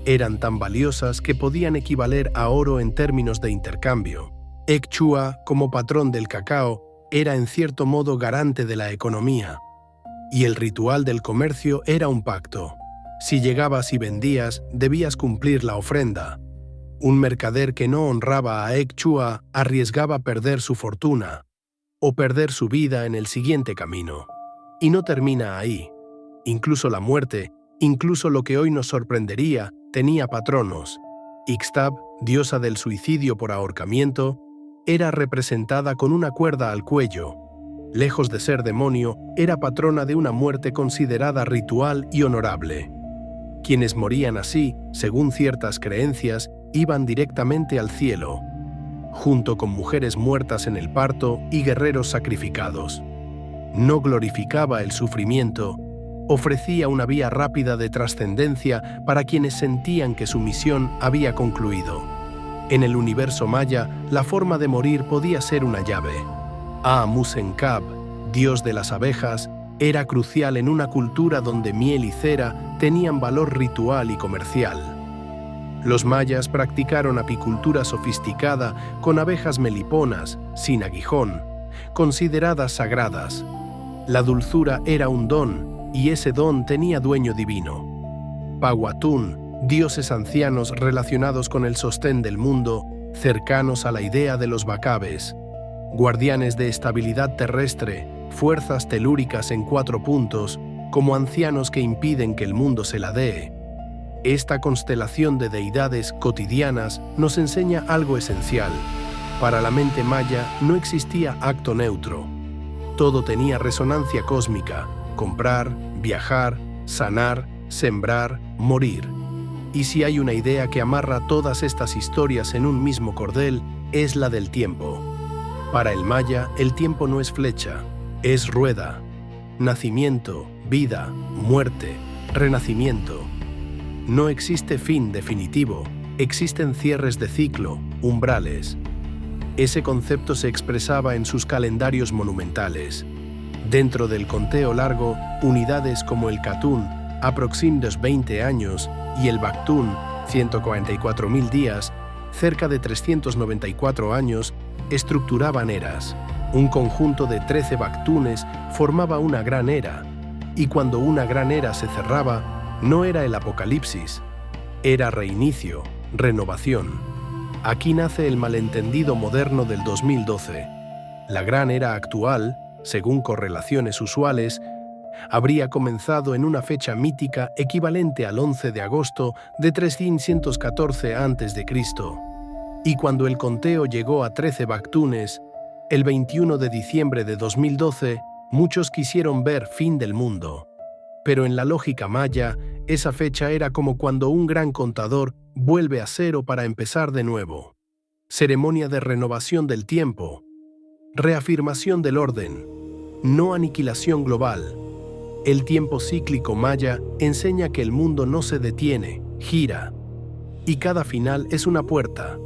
Eran tan valiosas que podían equivaler a oro en términos de intercambio. Ek Chua, como patrón del cacao, era en cierto modo garante de la economía. Y el ritual del comercio era un pacto. Si llegabas y vendías, debías cumplir la ofrenda. Un mercader que no honraba a Ek Chua arriesgaba perder su fortuna o perder su vida en el siguiente camino. Y no termina ahí. Incluso la muerte, incluso lo que hoy nos sorprendería, tenía patronos. Ixtab, diosa del suicidio por ahorcamiento, era representada con una cuerda al cuello. Lejos de ser demonio, era patrona de una muerte considerada ritual y honorable. Quienes morían así, según ciertas creencias, iban directamente al cielo, junto con mujeres muertas en el parto y guerreros sacrificados. No glorificaba el sufrimiento, ofrecía una vía rápida de trascendencia para quienes sentían que su misión había concluido. En el universo maya, la forma de morir podía ser una llave. Aamusencab, dios de las abejas, era crucial en una cultura donde miel y cera tenían valor ritual y comercial. Los mayas practicaron apicultura sofisticada con abejas meliponas, sin aguijón, consideradas sagradas. La dulzura era un don, y ese don tenía dueño divino. Pahuatún, dioses ancianos relacionados con el sostén del mundo, cercanos a la idea de los bacabes, guardianes de estabilidad terrestre, fuerzas telúricas en 4 puntos, como ancianos que impiden que el mundo se ladee. Esta constelación de deidades cotidianas nos enseña algo esencial. Para la mente maya no existía acto neutro. Todo tenía resonancia cósmica: comprar, viajar, sanar, sembrar, morir. Y si hay una idea que amarra todas estas historias en un mismo cordel, es la del tiempo. Para el maya, el tiempo no es flecha, es rueda. Nacimiento, vida, muerte, renacimiento. No existe fin definitivo, existen cierres de ciclo, umbrales. Ese concepto se expresaba en sus calendarios monumentales. Dentro del conteo largo, unidades como el Katun, aproximados 20 años, y el Baktun, 144.000 días, cerca de 394 años, estructuraban eras. Un conjunto de 13 Baktunes formaba una gran era, y cuando una gran era se cerraba, no era el apocalipsis, era reinicio, renovación. Aquí nace el malentendido moderno del 2012. La gran era actual, según correlaciones usuales, habría comenzado en una fecha mítica equivalente al 11 de agosto de 314 a.C. Y cuando el conteo llegó a 13 Baktunes, el 21 de diciembre de 2012, muchos quisieron ver fin del mundo. Pero en la lógica maya, esa fecha era como cuando un gran contador vuelve a cero para empezar de nuevo. Ceremonia de renovación del tiempo, reafirmación del orden, no aniquilación global. El tiempo cíclico maya enseña que el mundo no se detiene, gira, y cada final es una puerta.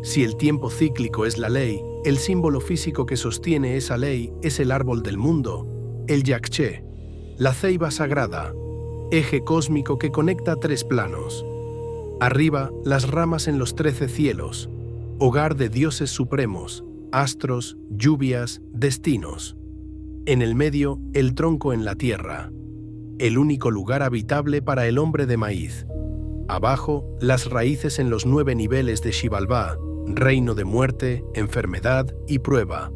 Si el tiempo cíclico es la ley, el símbolo físico que sostiene esa ley es el árbol del mundo, el yakché, la ceiba sagrada, eje cósmico que conecta 3 planos. Arriba, las ramas en los 13 cielos, hogar de dioses supremos, astros, lluvias, destinos. En el medio, el tronco en la tierra, el único lugar habitable para el hombre de maíz. Abajo, las raíces en los 9 niveles de Xibalbá, reino de muerte, enfermedad y prueba.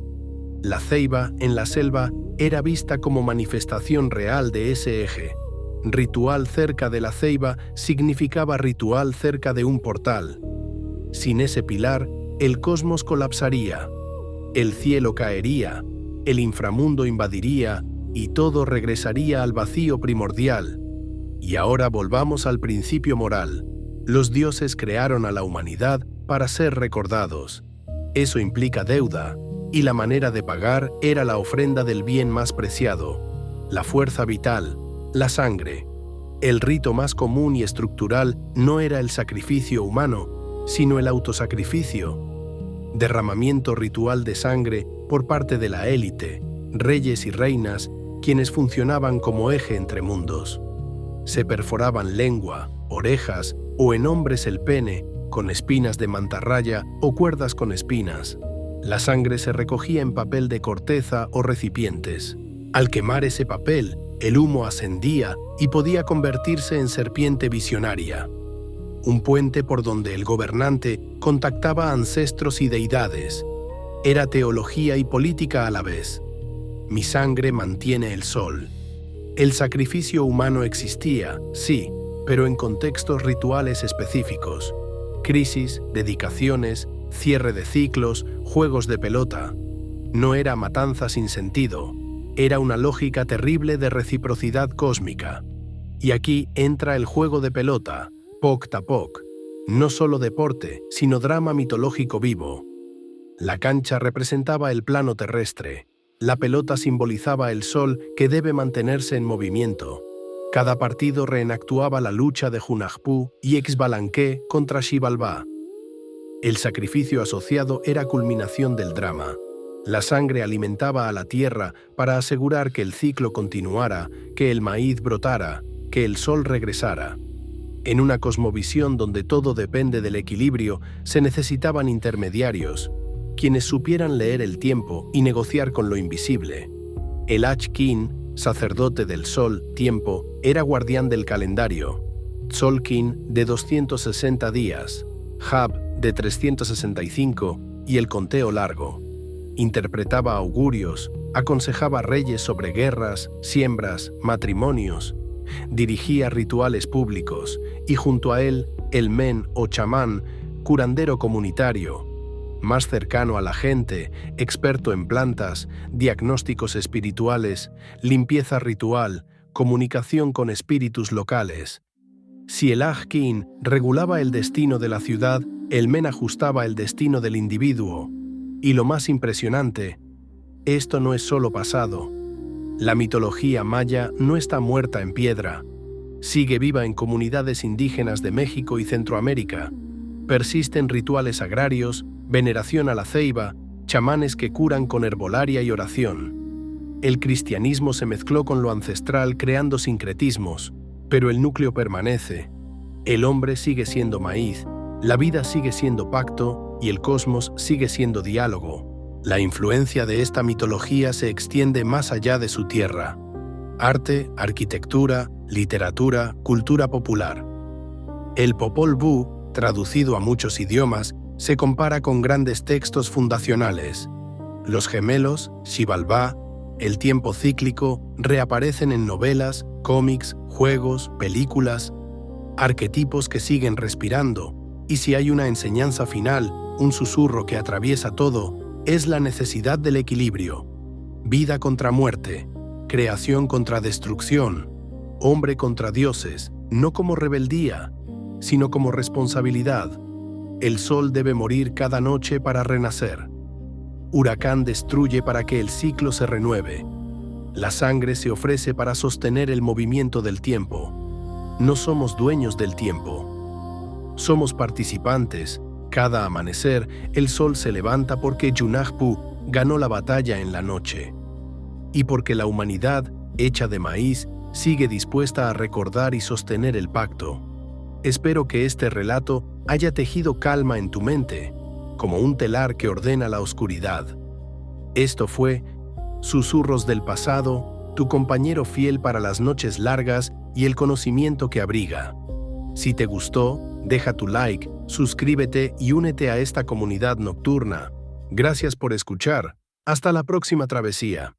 La ceiba, en la selva, era vista como manifestación real de ese eje. Ritual cerca de la ceiba significaba ritual cerca de un portal. Sin ese pilar, el cosmos colapsaría, el cielo caería, el inframundo invadiría y todo regresaría al vacío primordial. Y ahora volvamos al principio moral. Los dioses crearon a la humanidad para ser recordados. Eso implica deuda, y la manera de pagar era la ofrenda del bien más preciado, la fuerza vital, la sangre. El rito más común y estructural no era el sacrificio humano, sino el autosacrificio. Derramamiento ritual de sangre por parte de la élite, reyes y reinas, quienes funcionaban como eje entre mundos. Se perforaban lengua, orejas o en hombres el pene con espinas de mantarraya o cuerdas con espinas. La sangre se recogía en papel de corteza o recipientes. Al quemar ese papel, el humo ascendía y podía convertirse en serpiente visionaria, un puente por donde el gobernante contactaba a ancestros y deidades. Era teología y política a la vez. Mi sangre mantiene el sol. El sacrificio humano existía, sí, pero en contextos rituales específicos. Crisis, dedicaciones, cierre de ciclos, juegos de pelota. No era matanza sin sentido. Era una lógica terrible de reciprocidad cósmica. Y aquí entra el juego de pelota, Pok Tapok, no solo deporte, sino drama mitológico vivo. La cancha representaba el plano terrestre. La pelota simbolizaba el sol que debe mantenerse en movimiento. Cada partido reenactuaba la lucha de Hunahpu y Exbalanque contra Xibalbá. El sacrificio asociado era culminación del drama. La sangre alimentaba a la tierra para asegurar que el ciclo continuara, que el maíz brotara, que el sol regresara. En una cosmovisión donde todo depende del equilibrio, se necesitaban intermediarios, quienes supieran leer el tiempo y negociar con lo invisible. El Ach-Kin, sacerdote del sol, tiempo, era guardián del calendario. Tzolkin, de 260 días, Hab, de 365, y el conteo largo. Interpretaba augurios, aconsejaba reyes sobre guerras, siembras, matrimonios. Dirigía rituales públicos y junto a él, el men o chamán, curandero comunitario, más cercano a la gente, experto en plantas, diagnósticos espirituales, limpieza ritual, comunicación con espíritus locales. Si el Ach-Kin regulaba el destino de la ciudad, el men ajustaba el destino del individuo. Y lo más impresionante, esto no es solo pasado. La mitología maya no está muerta en piedra. Sigue viva en comunidades indígenas de México y Centroamérica. Persisten rituales agrarios, veneración a la ceiba, chamanes que curan con herbolaria y oración. El cristianismo se mezcló con lo ancestral creando sincretismos, pero el núcleo permanece. El hombre sigue siendo maíz, la vida sigue siendo pacto y el cosmos sigue siendo diálogo. La influencia de esta mitología se extiende más allá de su tierra. Arte, arquitectura, literatura, cultura popular. El Popol Vuh, traducido a muchos idiomas, se compara con grandes textos fundacionales. Los gemelos, Xibalbá, el tiempo cíclico, reaparecen en novelas, cómics, juegos, películas, arquetipos que siguen respirando, y si hay una enseñanza final, un susurro que atraviesa todo, es la necesidad del equilibrio. Vida contra muerte, creación contra destrucción, hombre contra dioses, no como rebeldía, sino como responsabilidad. El sol debe morir cada noche para renacer. Huracán destruye para que el ciclo se renueve. La sangre se ofrece para sostener el movimiento del tiempo. No somos dueños del tiempo. Somos participantes. Cada amanecer, el sol se levanta porque Hunahpu ganó la batalla en la noche. Y porque la humanidad, hecha de maíz, sigue dispuesta a recordar y sostener el pacto. Espero que este relato haya tejido calma en tu mente, como un telar que ordena la oscuridad. Esto fue Susurros del Pasado, tu compañero fiel para las noches largas y el conocimiento que abriga. Si te gustó, deja tu like, suscríbete y únete a esta comunidad nocturna. Gracias por escuchar. Hasta la próxima travesía.